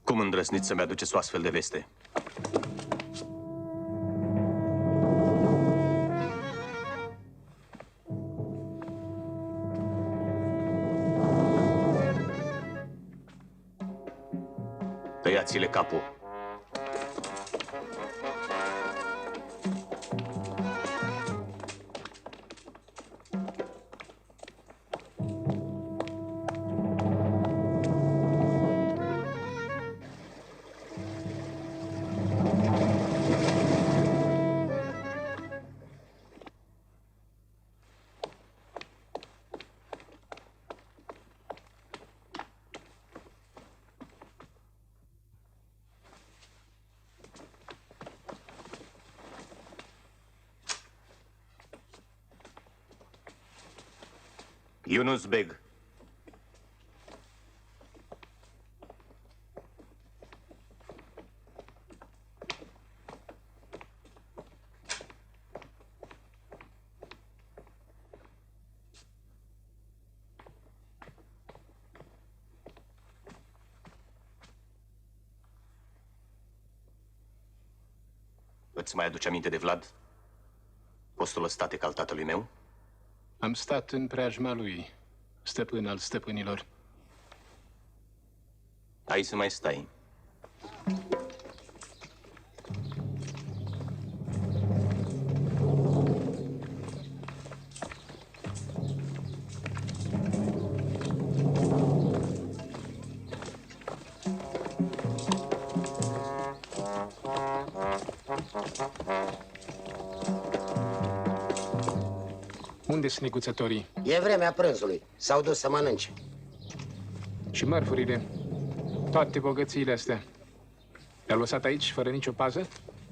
Cum îndrăzniți să-mi aduceți o astfel de veste? Tăiați-le capul. Yunus Beg. Îți mai aduce aminte de Vlad? Postul ăstate ca al tatălui meu? Am stat în preajma lui, stăpân al stăpânilor. Ai să mai stai. Unde sunt neguțătorii? E vremea prânzului. S-au dus să mănânce. Și mărfurile? Toate bogățiile astea. Le-au lăsat aici, fără nicio pază?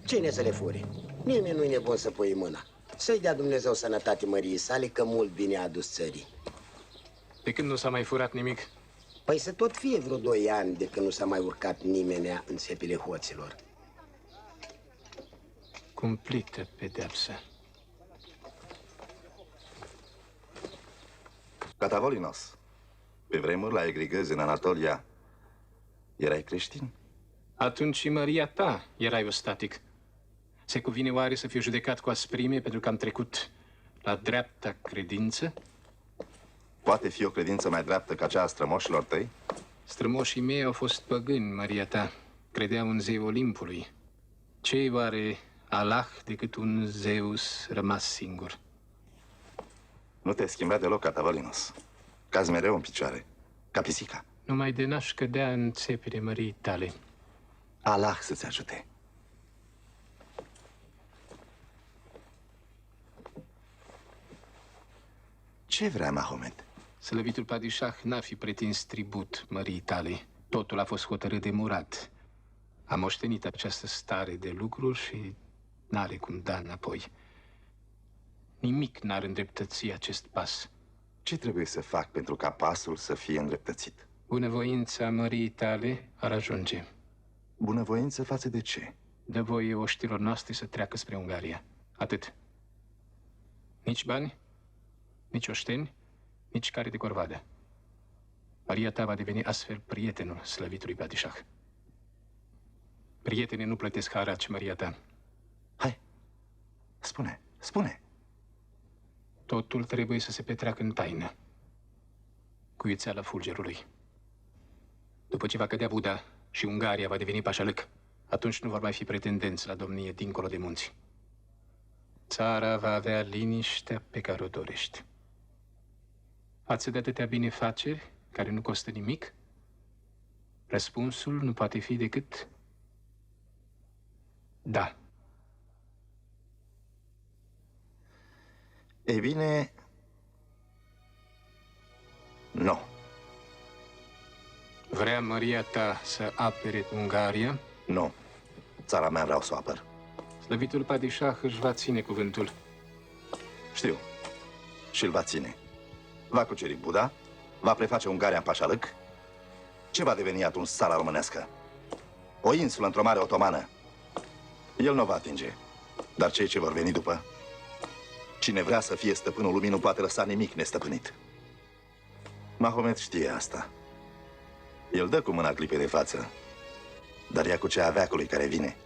Cine să le fure? Nimeni nu-i nebun să pui mâna. Să-i dea Dumnezeu sănătate măriei sale, că mult bine a adus țării. De când nu s-a mai furat nimic? Păi să tot fie vreo 2 ani de când nu s-a mai urcat nimenea în țepile hoților. Cumplită pedeapsă. Catavolinos, pe vremuri la Egrigăzi, în Anatolia, erai creștin? Atunci și Maria ta erai ostatic. Se cuvine oare să fiu judecat cu asprime pentru că am trecut la dreapta credință? Poate fi o credință mai dreaptă ca cea a strămoșilor tăi? Strămoșii mei au fost păgâni, Maria ta. Credeau în zei Olimpului. Ce-i oare Allah decât un Zeus rămas singur? Nu te schimba deloc, Catavolinos. Cazi mereu în picioare, ca pisica. Numai de n-aș cădea în țepile măriei tale. Allah să-ți ajute. Ce vrea Mahomet? Slăvitul Padișah n-a fi pretins tribut măriei tale. Totul a fost hotărât de Murad. A moștenit această stare de lucruri și n-are cum da înapoi. Nimic n-ar îndreptăți acest pas. Ce trebuie să fac pentru ca pasul să fie îndreptățit? Bunăvoința măriei tale ar ajunge. Bunăvoință față de ce? Dă voie oștilor noastre să treacă spre Ungaria. Atât. Nici bani, nici oșteni, nici care de corvadă. Maria ta va deveni astfel prietenul slăvitului Padișah. Prietenii nu plătesc haraci, Maria ta. Hai, spune, spune. Totul trebuie să se petreacă în taină, cu iuțeala fulgerului. După ce va cădea Buda și Ungaria va deveni pașalâc, atunci nu vor mai fi pretendenți la domnie dincolo de munți. Țara va avea liniștea pe care o dorești. Față de atâtea binefaceri care nu costă nimic, răspunsul nu poate fi decât da. Ei bine, nu. Vrea Maria ta să apere Ungaria? Nu. Țara mea vreau să o apăr. Slăvitul Padișah își va ține cuvântul. Știu. Și îl va ține. Va cuceri Buda, va preface Ungaria în pașalâc. Ce va deveni atunci țara românească? O insulă într-o mare otomană. El nu va atinge. Dar cei ce vor veni după? Cine vrea să fie stăpânul lumii nu poate lăsa nimic nestăpânit. Mahomet știe asta. El dă cu mâna clipei de față, dar ia cu cea a veacului care vine.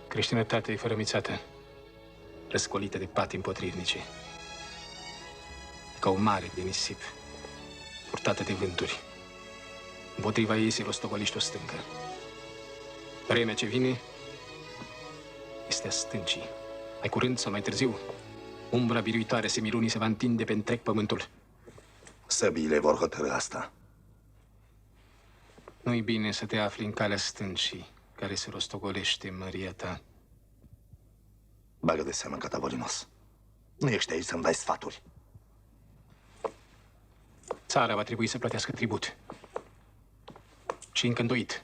Creștinătatea e fărămițată, răscolită de pati împotrivnice, ca o mare de nisip, purtată de vânturi. Împotriva ei se rostogoliște o stâncă. Vremea ce vine este a stâncii. Mai curând sau mai târziu, umbra biruitoare semilunii se va întinde pe întreg pământul. Săbiile vor hotărâ asta. Nu-i bine să te afli în calea stâncii care se rostogolește, măria ta. Bagă de seamă, Catavolinos. Nu ești aici să-mi dai sfaturi. Țara va trebui să plătească tribut. Și încă îndoit.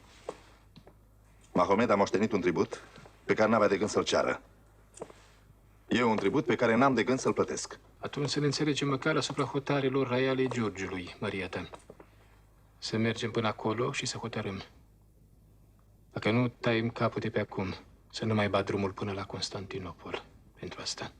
Mahomed a moștenit un tribut pe care n-avea de gând să-l ceară. Eu un tribut pe care n-am de gând să-l plătesc. Atunci să ne înțelegem măcar asupra hotarelor raiale Giurgiului, măria ta. Să mergem până acolo și să hotărâm. Dacă nu taiem capul de pe acum, să nu mai bat drumul până la Constantinopol pentru asta.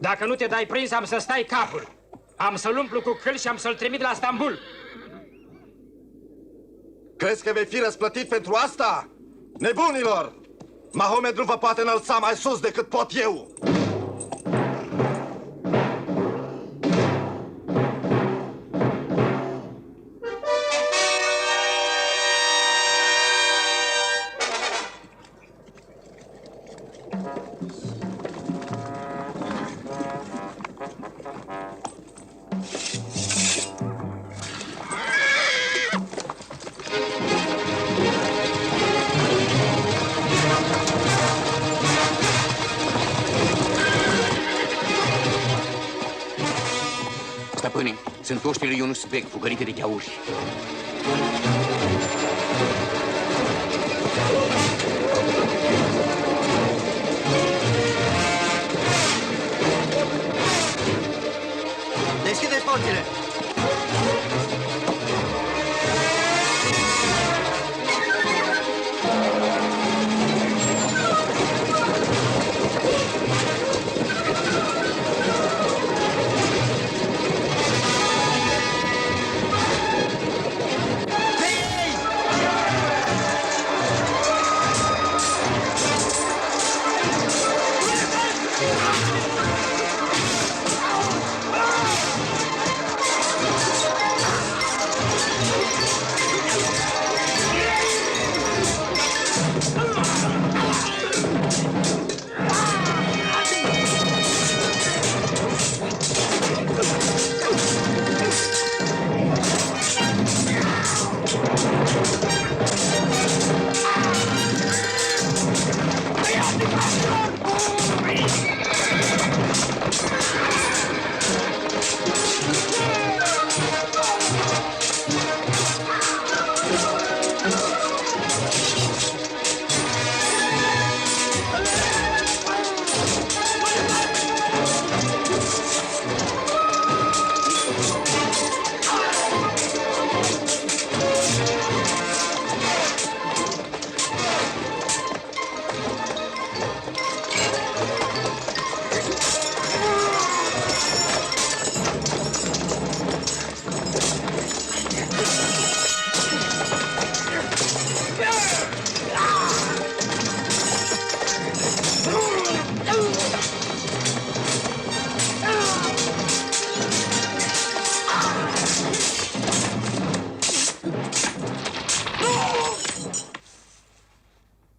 Dacă nu te dai prins, am să stai capul. Am să-l umplu cu câl și am să-l trimit la Stambul. Crezi că vei fi răsplătit pentru asta? Nebunilor! Mahomed nu vă poate înălța mai sus decât pot eu! Stăpâne, sunt oștile Ionus Beg, fugărite de gheauri. Deschideți porțile!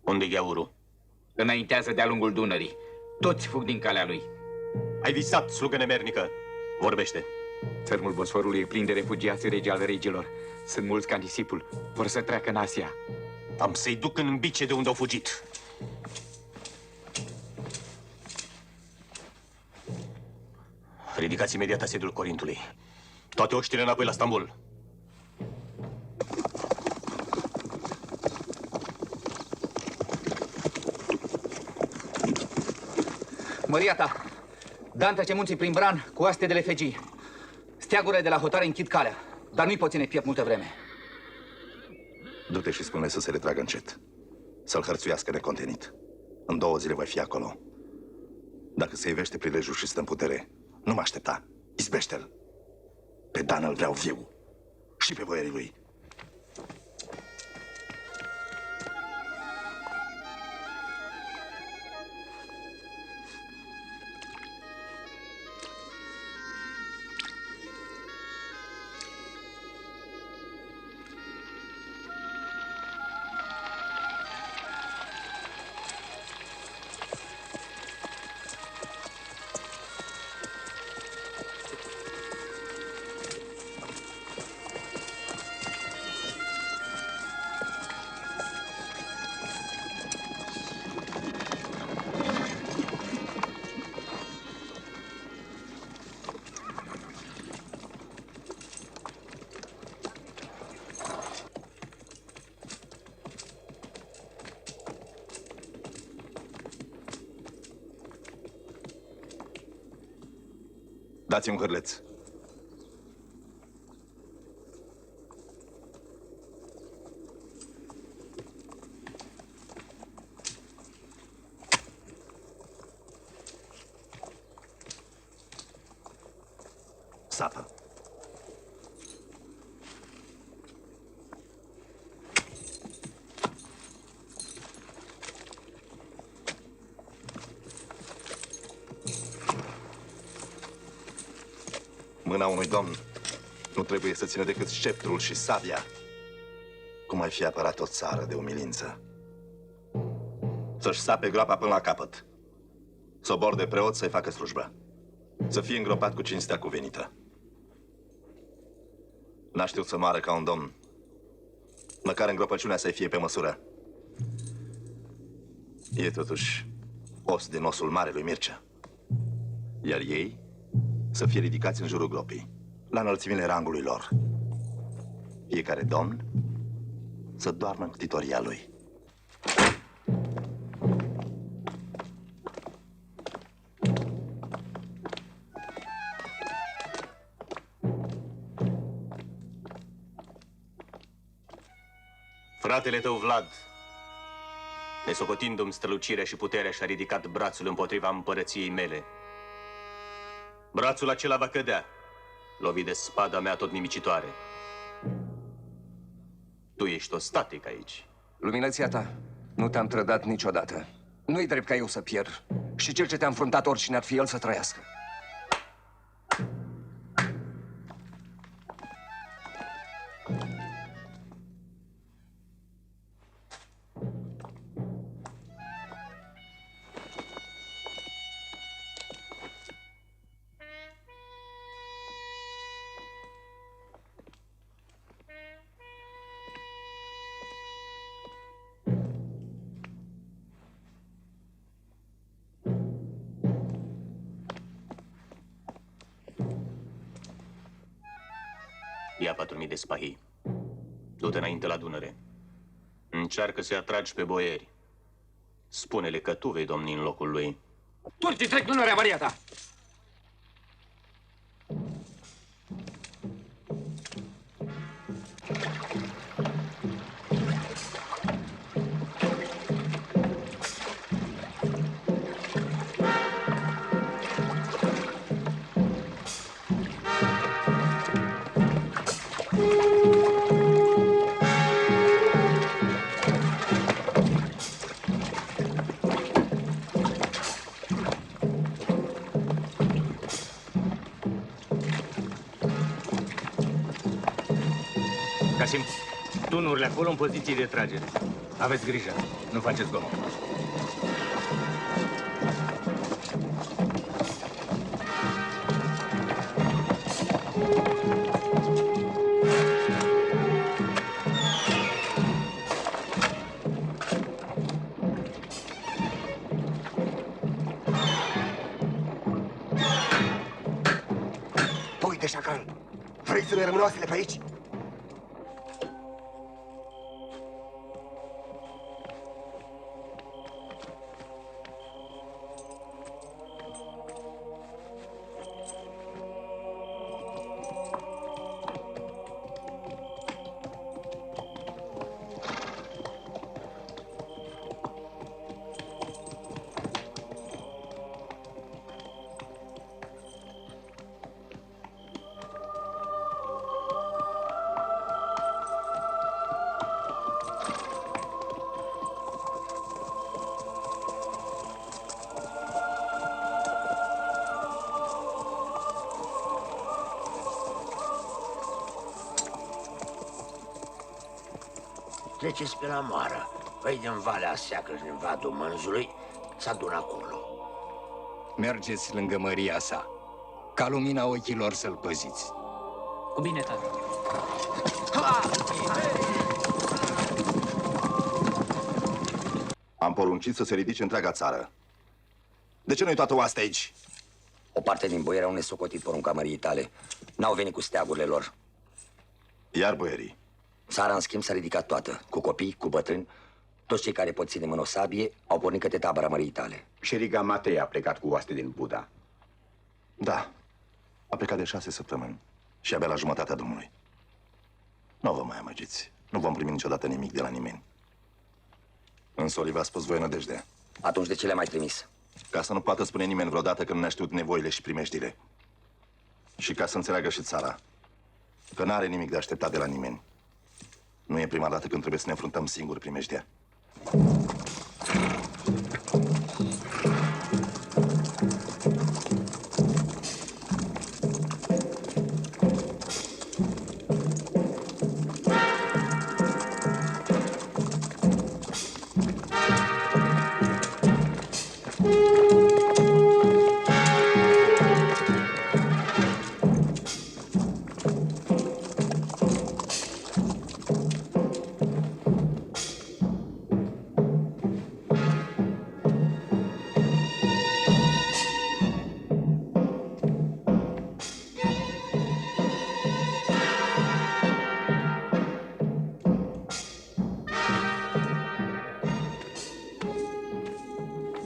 Unde-i Gheauru? Înaintează de-a lungul Dunării. Toți fug din calea lui. Ai visat, slugă nemernică. Vorbește. Țărmul Bosforului e plin de refugiați regi al regilor. Sunt mulți ca nisipul. Vor să treacă în Asia. Am să-i duc în bice de unde au fugit. Ridicați imediat asediul Corintului. Toate oștile înapoi la Stambul. Măria ta, Dan trece munții prin Bran cu oaste de lefegii. Steagurile de la hotare închid calea, dar nu-i pot ține piept multă vreme. Du-te și spune să se retragă încet. Să-l hărțuiască necontenit. În 2 zile voi fi acolo. Dacă se ivește prilejul și stă în putere, nu mă aștepta. Izbește-l. Pe Dan îl vreau viu. Și pe boierii lui. Dați-mi un hârleț. Sapă. Mâna unui domn nu trebuie să țină decât sceptrul și sabia. Cum ai fi apărat o țară de umilință? Să-și sape groapa până la capăt. Sobor de preot să-i facă slujbă. Să fie îngropat cu cinstea cuvenită. N-a știut să moară ca un domn. Măcar îngropăciunea să-i fie pe măsură. E totuși os din osul marelui Mircea. Iar ei să fie ridicați în jurul gropii, la înălțimile rangului lor. Fiecare domn să doarmă în ctitoria lui. Fratele tău, Vlad, nesocotindu-mi strălucirea și puterea, și-a ridicat brațul împotriva împărăției mele. Brațul acela va cădea, lovit de spada mea tot nimicitoare. Tu ești ostatic aici. Luminăția ta, nu te-am trădat niciodată. Nu-i drept ca eu să pierd. Și cel ce te-a înfruntat, oricine ar fi el, să trăiască. Ia 4.000 de spahii. Du-te înainte la Dunăre. Încearcă să-i atragi pe boieri. Spune-le că tu vei domni în locul lui. Turcii trec Dunărea, Maria ta! tunurile acolo în poziție de tragere. Aveți grijă, nu faceți zgomot. Uite, șacal! Vrei să ne rămână oasele pe aici? Treceți pe la moară. Păi din Valea Seacră și din Vadul Mânzului s-a adunat acolo. Mergeți lângă măria sa. Ca lumina ochilor să-l păziți. Cu bine, tată. Am poruncit să se ridice întreaga țară. De ce nu-i toată oastea aici? O parte din boieri au nesocotit porunca măriei tale. N-au venit cu steagurile lor. Iar boierii? Țara, în schimb, s-a ridicat toată. Cu copii, cu bătrâni. Toți cei care pot ține mână o sabie au pornit către tabăra măriei tale. Și Riga Matei a plecat cu oaste din Buda. Da. A plecat de 6 săptămâni. Și abia la jumătatea drumului. Nu vă mai amăgiți. Nu vom primi niciodată nimic de la nimeni. Însă Oli v-a spus voi nădejdea. Atunci de ce le-ai mai trimis? Ca să nu poată spune nimeni vreodată că nu ne-a știut nevoile și primejdile. Și ca să înțeleagă și țara că n-are nimic de așteptat de la nimeni. Nu e prima dată când trebuie să ne înfruntăm singuri primejdea.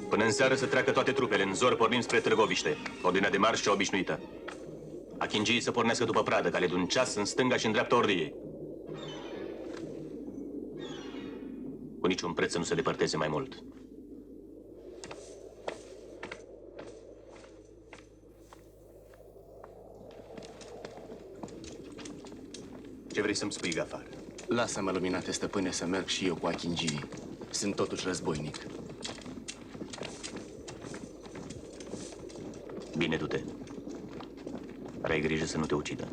Până în seară să treacă toate trupele. În zor pornim spre Târgoviște. Ordinea de marș cea obișnuită. Achingii să pornească după pradă, cale de un ceas în stânga și în dreapta ordiei. Cu niciun preț să nu se depărteze mai mult. Ce vrei să-mi spui, Gafar? Lasă-mă, luminate stăpâne, să merg și eu cu achingii. Sunt totuși războinic. Bine, du-te. Dar ai grijă să nu te ucidă.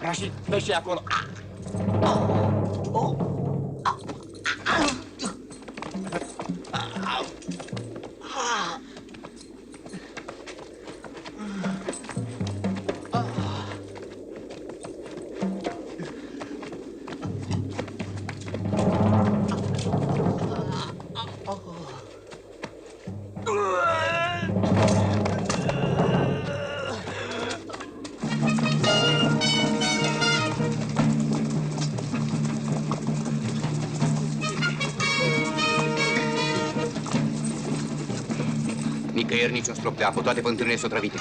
Rashid, mergi acolo. Nicăieri niciun strop de apă, toate pântânile sunt otrăvite.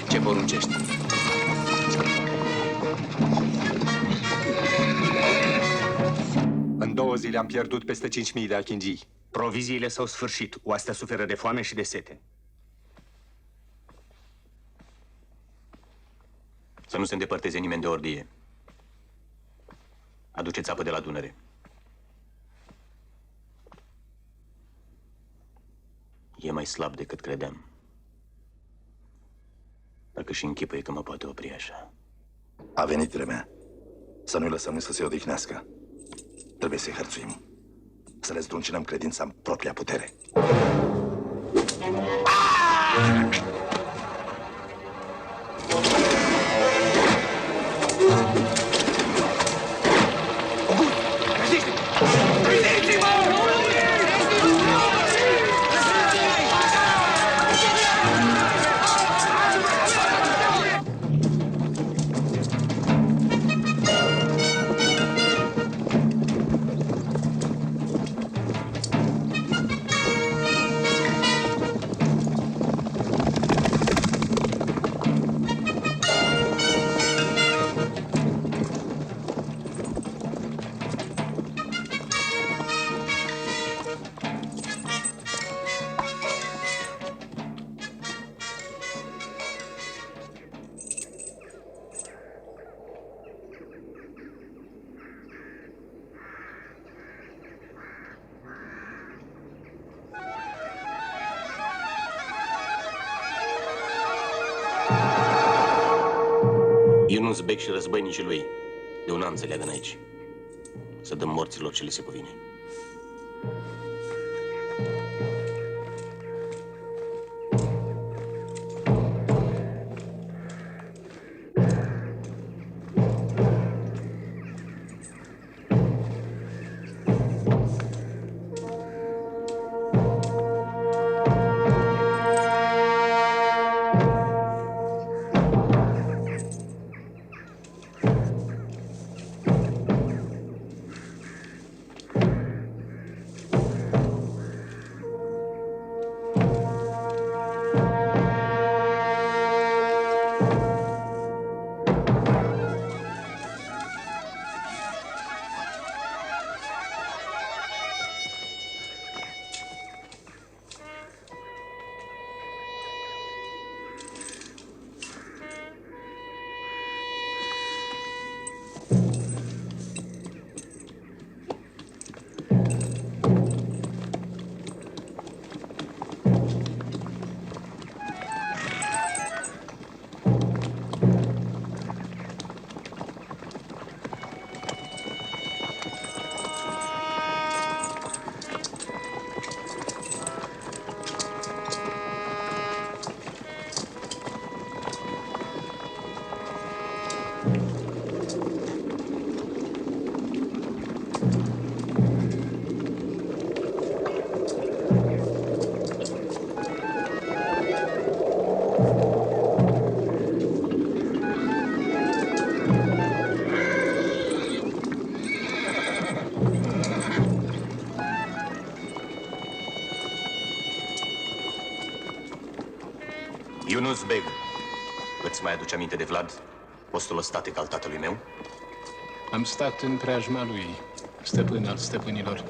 Ce poruncești? În 2 zile am pierdut peste 5.000 de achingii. Proviziile s-au sfârșit. Oastea suferă de foame și de sete. Să nu se îndepărteze nimeni de ordie. Aduceți apă de la Dunăre. E mai slab decât credeam. Dacă și închipuie că mă poate opri așa. A venit vremea să nu-i lăsăm să se odihnească. Trebuie să-i hărțuim. Să le zdruncinăm credința în propria putere. Ionuț Beg și războinicii lui de un an se leagă aici. Să dăm morților ce le se cuvine. Ionuț Beg, îți mai aduce aminte de Vlad, fostul ostatic al tatălui meu? Am stat în preajma lui, stăpân al stăpânilor.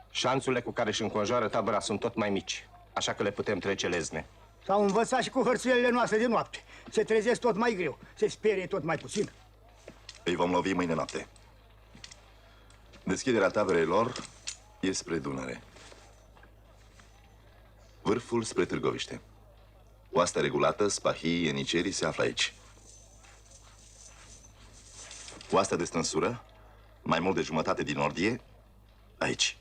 Șanțurile cu care își înconjoară tabăra sunt tot mai mici, așa că le putem trece lezne. S-au învățat și cu hărțuielile noastre de noapte. Se trezesc tot mai greu, se sperie tot mai puțin. Îi vom lovi mâine noapte. Deschiderea taberei lor e spre Dunăre. Vârful spre Târgoviște. Oastea regulată, spahii, ienicerii se află aici. Oastea de strânsură, mai mult de jumătate din ordie, aici.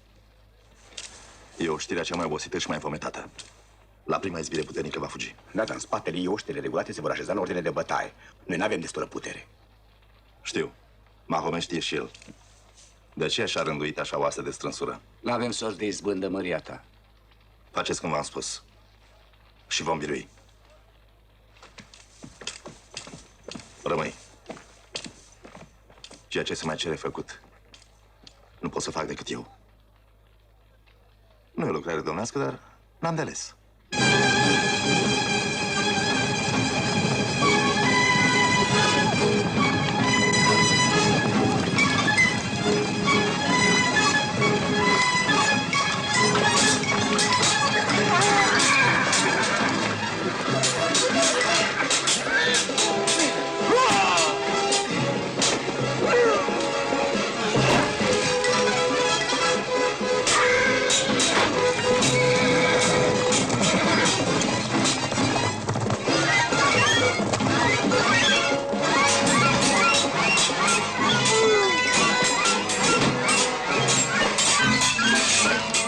E oștirea cea mai obosită și mai înfometată. La prima izbire puternică va fugi. Da, dar în spatele ei oștile regulate se vor așeza în ordine de bătaie. Noi n-avem destulă putere. Știu. Mahome știe și el. De aceea și-a rânduit așa oastea de strânsură. N-avem sorți de izbândă, măria ta. Faceți cum v-am spus. Și vom birui. Rămâi. ceea ce se mai cere făcut. Nu pot să fac decât eu. Nu e o lucrare domnească, dar n-am de ales.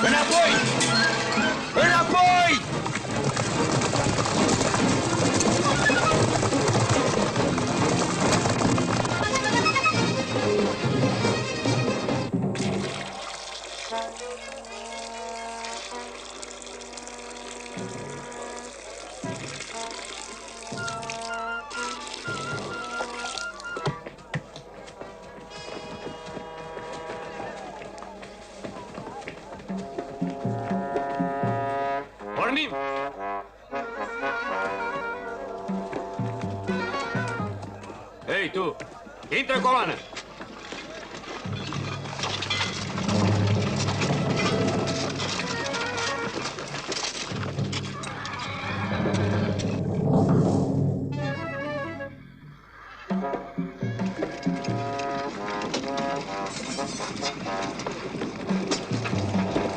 Înapoi! Înapoi! Pornim! Ei, tu! Intră în coloană!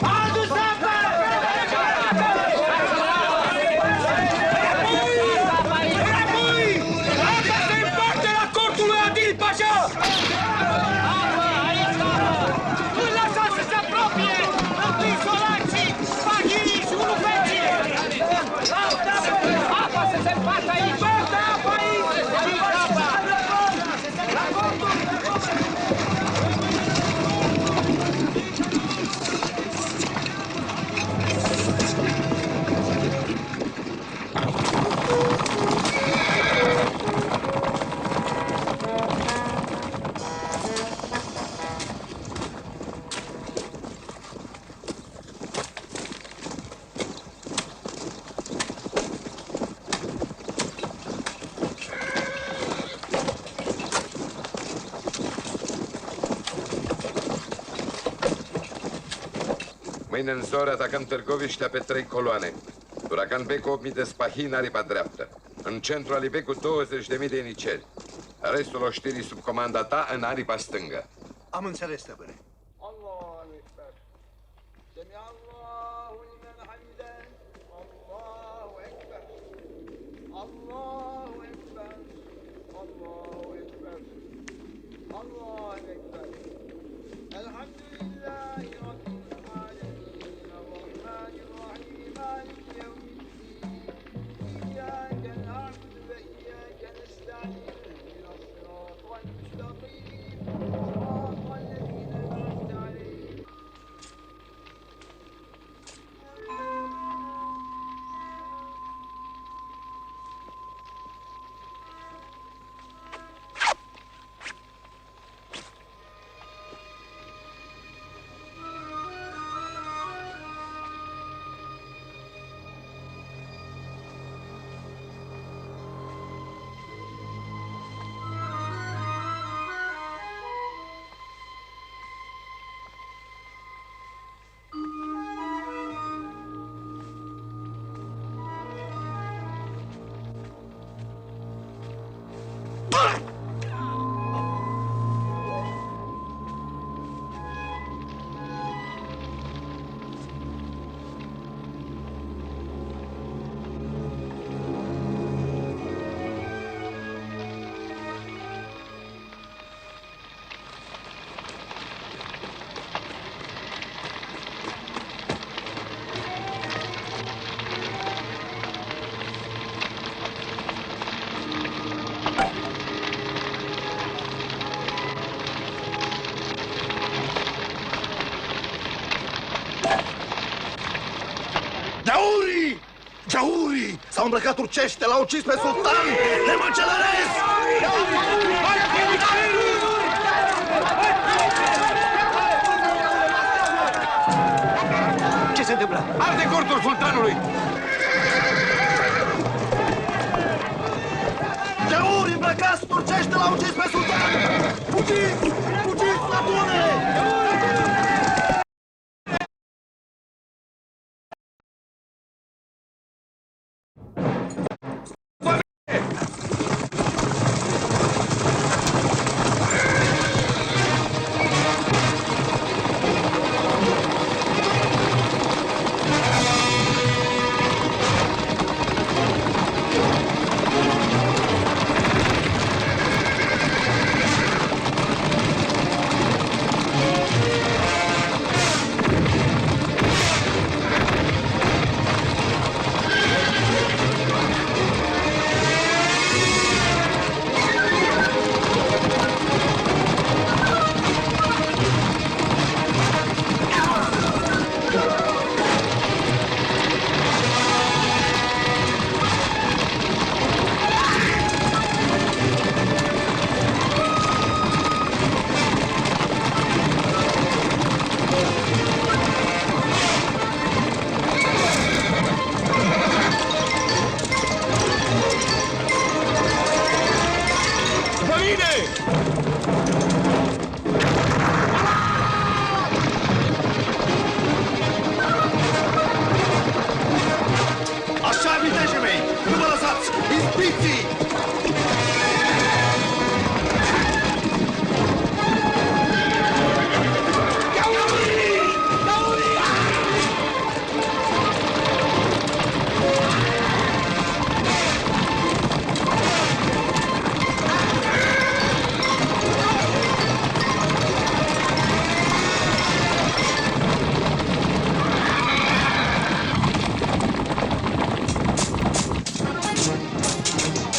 Adu-ți apă! Înapoi! Apa se împarte la cortul lui Adil Pașa! Apă! Aici apă! Nu lăsa să se apropie! Întâi solacii, paghirii și ulufecii! Apa să se împarte aici! Împarte apa aici! Aici apa! La cortul! Mâine în zori atacăm Târgoviștea pe 3 coloane. Duracan B cu 8000 de spahi în aripa dreaptă. În centru alibe cu 20.000 de ieniceri. Restul oștirii sub comanda ta în aripa stângă. Am înțeles, stăpâne. Jauri! Jauri! S-au îmbrăcat turcește, l-au ucis pe sultan! Ne măcelăresc! Ce se întâmplă? Arde cortul sultanului! Geuri îmbrăcați turcești l-au ucis pe sultan! Fugiți! Fugiți la Dunăre!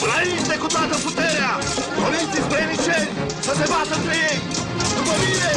Înainte cu toată puterea! Părinții sprăniceni să se bată între ei! După mine!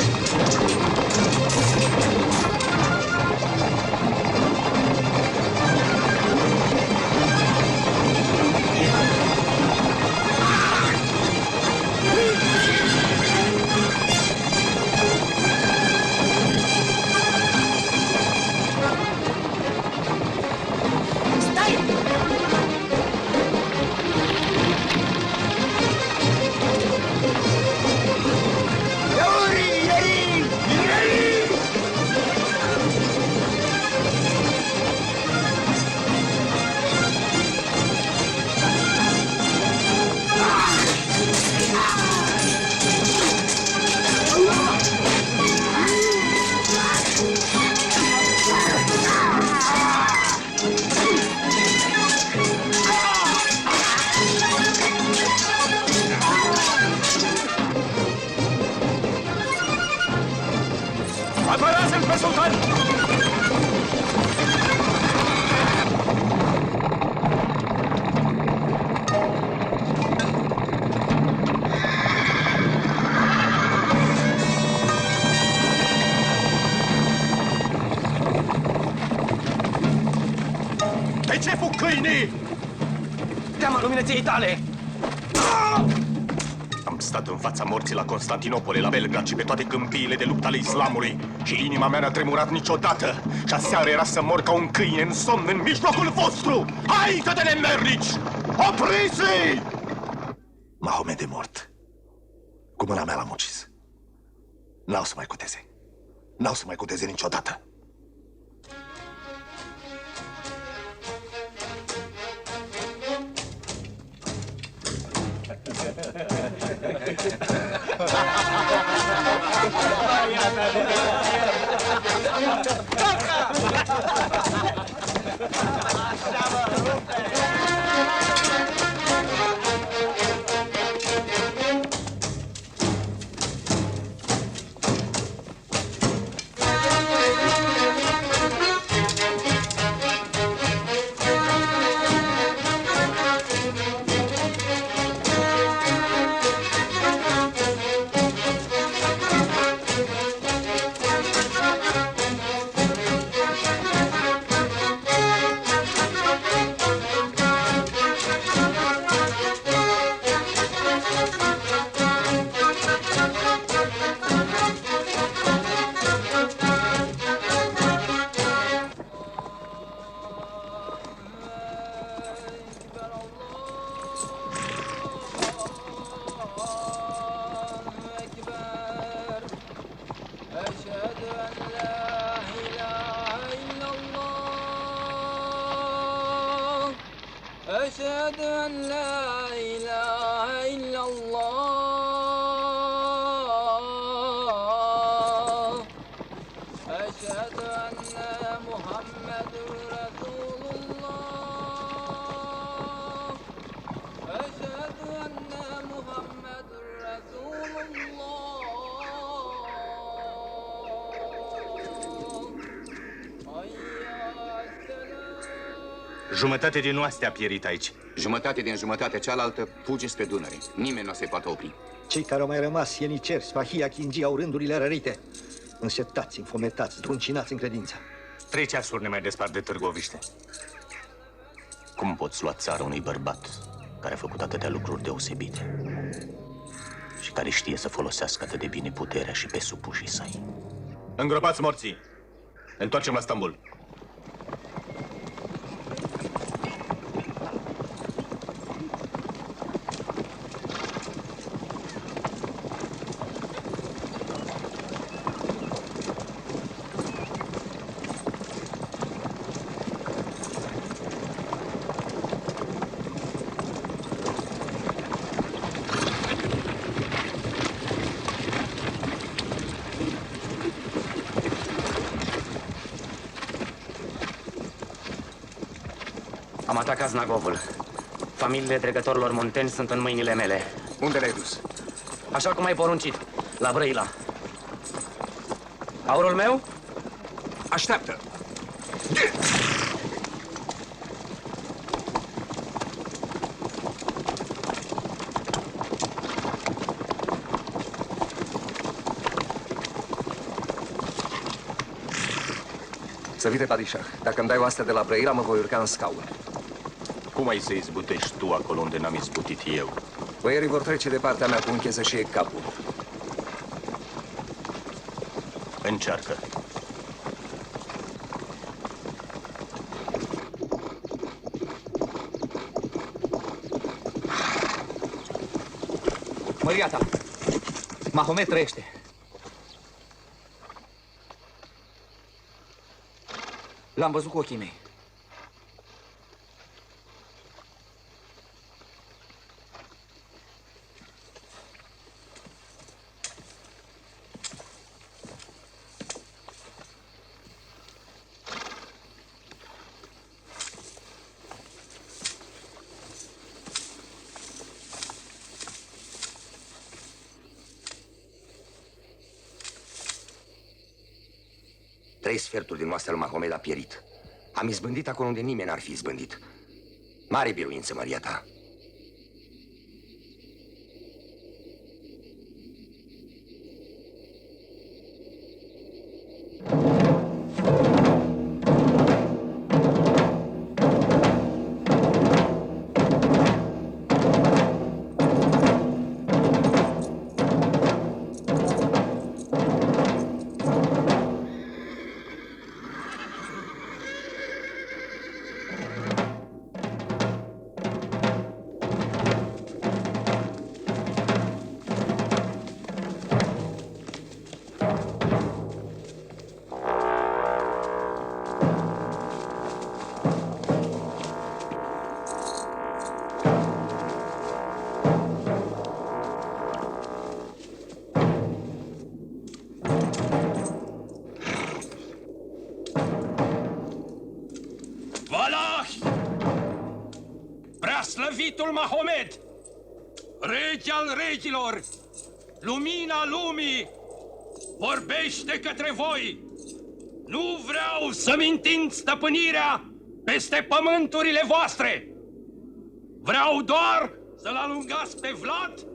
Apărați-l pe sultan! De ce fug câinii? Teama luminăției tale! Am stat în fața morții la Constantinopole, la Belgrad și pe toate câmpiile de luptă ale islamului și inima mea n-a tremurat niciodată. Și aseară era să mor ca un câine în somn în mijlocul vostru! Hai, că de nemernici! Opriți-i! Mahomet e mort. Cu mâna mea l-am ucis. N-au să mai cuteze. N-au să mai cuteze niciodată. أشهد أن لا إله إلا الله أشهد أن محمد رسول الله أشهد أن محمد رسول الله Jumătate din oaste a pierit aici. Jumătate din jumătatea cealaltă fuge spre Dunăre. Nimeni nu se poate opri. Cei care au mai rămas, ieniceri, spahia, chingii, au rândurile rărite. Însetați, înfometați, zdruncinați în credință. 3 ceasuri ne mai despart de Târgoviște. Cum poți lua țara unui bărbat care a făcut atâtea lucruri deosebite și care știe să folosească atât de bine puterea și pe supușii săi? Îngropați morții! Ne întoarcem la Stambul. Am atacat Znagovul. Familiile dregătorilor monteni sunt în mâinile mele. Unde le-ai dus? Așa cum ai poruncit, la Brăila. Aurul meu? Așteaptă! Să vii de Padișah. Dacă îmi dai o astea de la Brăila, mă voi urca în scaun. Cum ai să izbutești tu acolo unde n-am izbutit eu? Boierii vor trece de partea mea cu încheză și e capul. Încearcă. Măria ta, Mahomet trăiește. L-am văzut cu ochii mei. Trei sferturi din oastea lui Mahomet a pierit. Am izbândit acolo unde nimeni n-ar fi izbândit. Mare biruință, măria ta. Preaslăvitul Mahomet, rege al regilor, lumina lumii, vorbește către voi. Nu vreau să-mi întind stăpânirea peste pământurile voastre. Vreau doar să-l alungați pe Vlad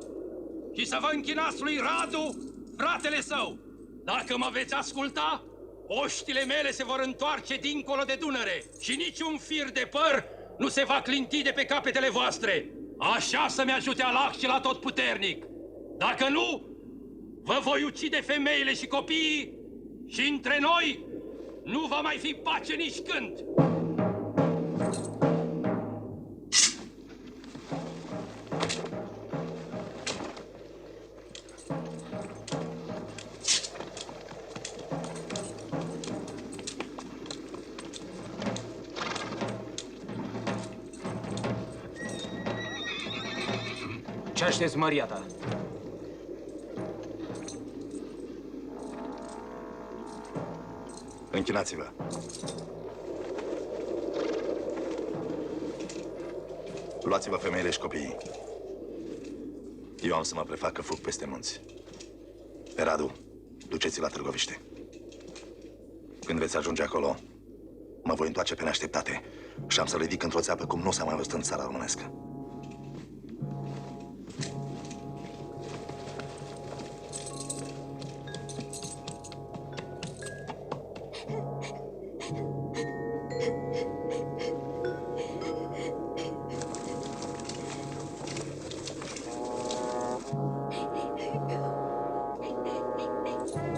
și să vă închinați lui Radu, fratele său. Dacă mă veți asculta, oștile mele se vor întoarce dincolo de Dunăre și niciun fir de păr nu se va clinti de pe capetele voastre. Așa să-mi ajute Allah și la Totputernic. Dacă nu, vă voi ucide femeile și copiii și între noi nu va mai fi pace nici când. Ce aștepți, măria ta? Închinați-vă. Luați-vă femeile și copiii. Eu am să mă prefac că fug peste munți. Pe Radu, duceți-l la Târgoviște. Când veți ajunge acolo, mă voi întoarce pe neașteptate și am să ridic într-o țeapă cum nu s-a mai văzut în țara românescă.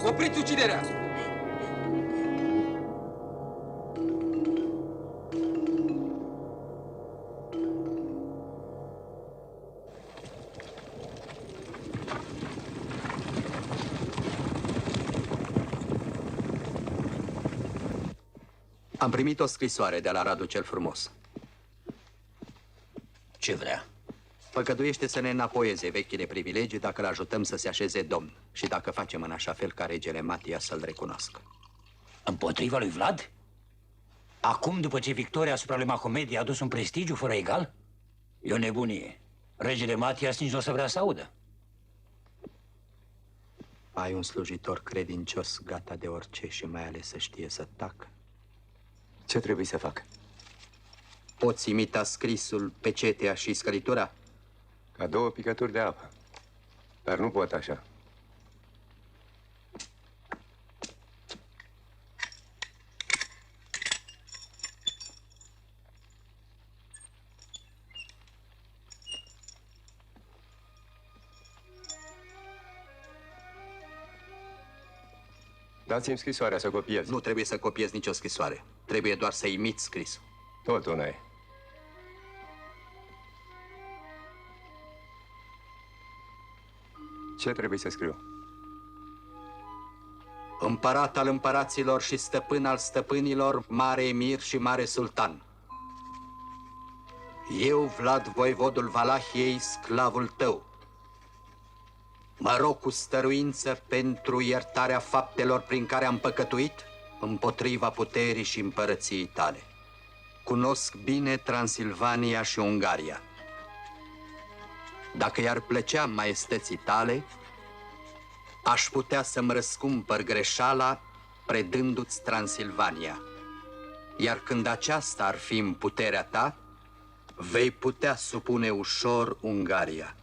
Opriți uciderea! Am primit o scrisoare de la Radu cel Frumos. Ce vrea? Făgăduiește să ne înapoieze vechile privilegii dacă îl ajutăm să se așeze domn și dacă facem în așa fel ca regele Matia să-l recunoască. Împotriva lui Vlad? Acum, după ce victoria asupra lui Mahomed i-a adus un prestigiu fără egal? E o nebunie. Regele Matias nici nu o să vrea să audă. Ai un slujitor credincios, gata de orice și mai ales să știe să tacă. Ce trebuie să fac? Poți imita scrisul, pecetea și scălitura? Ca 2 picături de apă. Dar nu pot așa. Dați-mi scrisoarea să copiez. Nu trebuie să copiezi nicio scrisoare. Trebuie doar să imiți scrisul. Tot una e. Ce trebuie să scriu? Împărat al împăraților și stăpân al stăpânilor, mare emir și mare sultan. Eu, Vlad, voivodul Valahiei, sclavul tău, mă rog cu stăruință pentru iertarea faptelor prin care am păcătuit împotriva puterii și împărăției tale. Cunosc bine Transilvania și Ungaria. Dacă i-ar plăcea maestății tale, aș putea să-mi răscumpăr greșeala predându-ți Transilvania. Iar când aceasta ar fi în puterea ta, vei putea supune ușor Ungaria.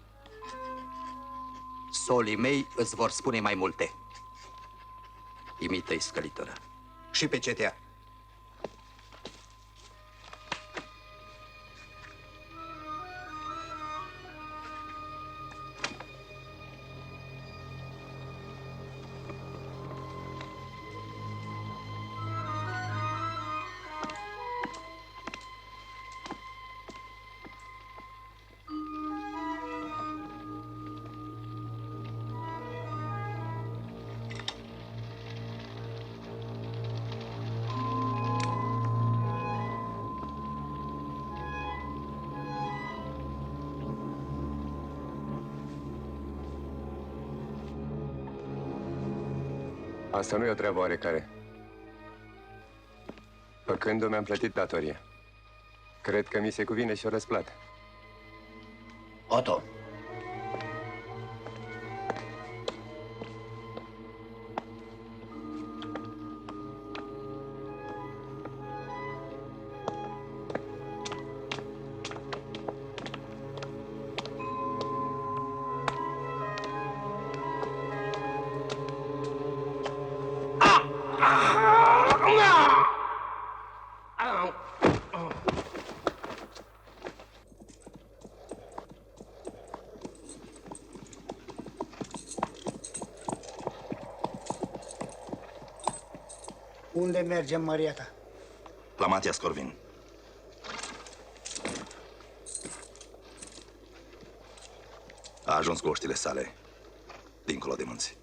Solii mei îți vor spune mai multe. Imită-i scălitura. Și pecetea. Asta nu e o treabă oarecare. Făcând-o, mi-am plătit datoria. Cred că mi se cuvine și o răsplată. Otto. Unde mergem, Maria ta? La Matias Corvin. A ajuns cu oștile sale, dincolo de munți.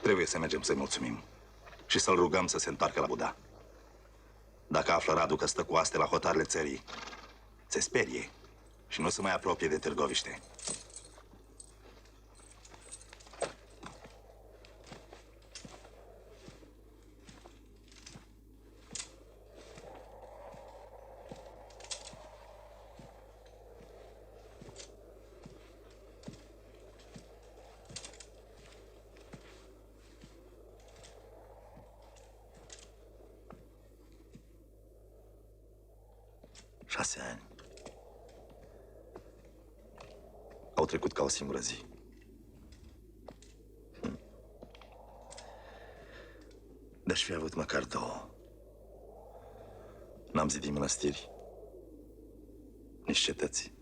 Trebuie să mergem să-i mulțumim și să-l rugăm să se întoarcă la Buda. Dacă află Radu că stă cu aste la hotarele țării, se sperie și nu se mai apropie de Târgoviște. 6 ani. Au trecut ca o singură zi. De-aș fi avut măcar 2. N-am zidit mănăstiri, nici cetăți.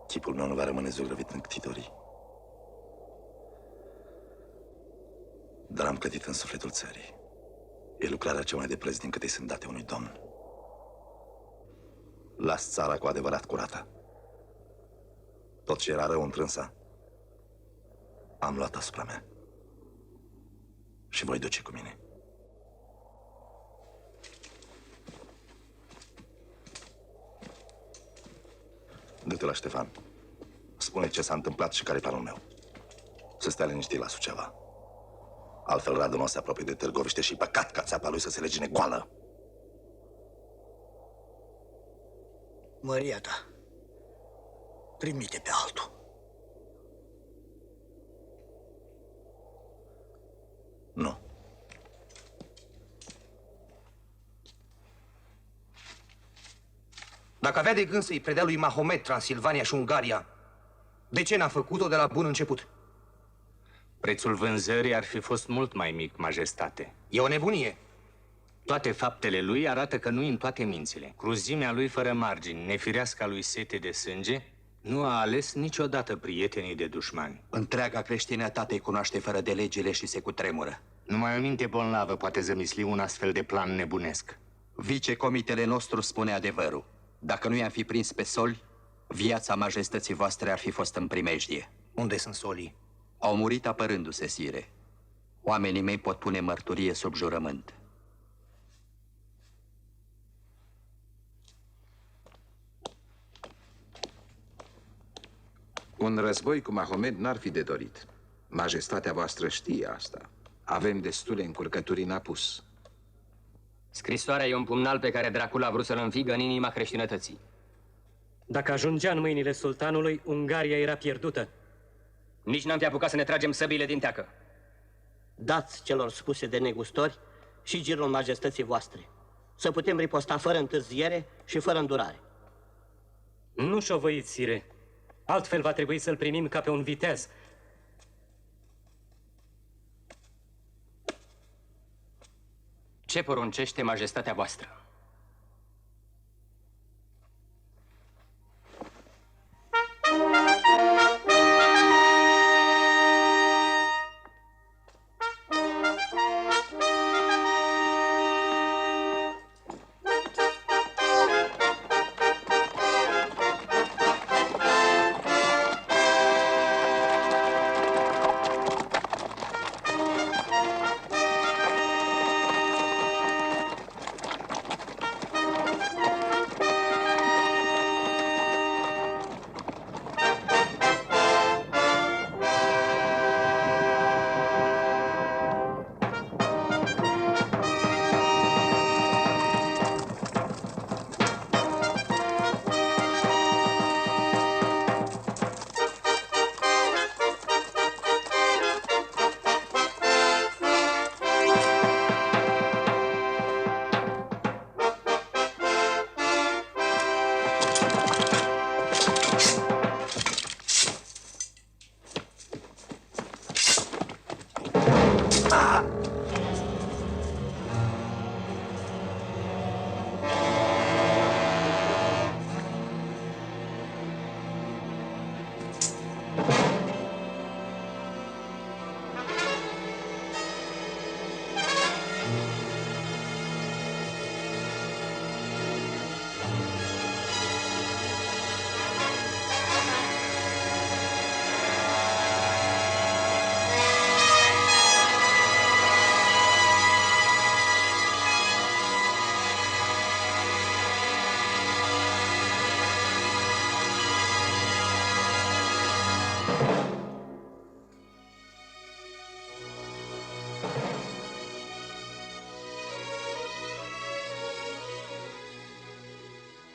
Chipul meu nu va rămâne zugrăvit în ctitorii. Dar am clădit în sufletul țării. E lucrarea cea mai de preț din câte sunt date unui domn. Las țara cu adevărat curată. Tot ce era rău întrânsa, am luat asupra mea. Și voi duce cu mine. Du-te la Ștefan. Spune ce s-a întâmplat și care e planul meu. Să stea liniștit la Suceava. Altfel Radu nu o se apropie de Târgoviște și păcat ca țeapa lui să se legine goală. Măria ta, trimite pe altul. Nu. Dacă avea de gând să-i predea lui Mahomet Transilvania și Ungaria, de ce n-a făcut-o de la bun început? Prețul vânzării ar fi fost mult mai mic, majestate. E o nebunie. Toate faptele lui arată că nu-i în toate mințile. Cruzimea lui fără margini, nefireasca lui sete de sânge, nu a ales niciodată prietenii de dușmani. Întreaga creștinătate îi cunoaște fără de legile și se cutremură. Numai o minte bolnavă poate zămisli un astfel de plan nebunesc. Vicecomitele nostru spune adevărul. Dacă nu i-am fi prins pe soli, viața majestății voastre ar fi fost în primejdie. Unde sunt solii? Au murit apărându-se, sire. Oamenii mei pot pune mărturie sub jurământ. Un război cu Mahomet n-ar fi de dorit. Majestatea voastră știe asta. Avem destule încurcături în apus. Scrisoarea e un pumnal pe care Dracul a vrut să-l înfigă în inima creștinătății. Dacă ajungea în mâinile sultanului, Ungaria era pierdută. Nici n-am fi apucat să ne tragem săbile din teacă. Dați celor spuse de negustori și girul majestății voastre, să putem riposta fără întârziere și fără îndurare. Nu șovăiți, sire. Altfel va trebui să-l primim ca pe un viteaz. Ce poruncește majestatea voastră?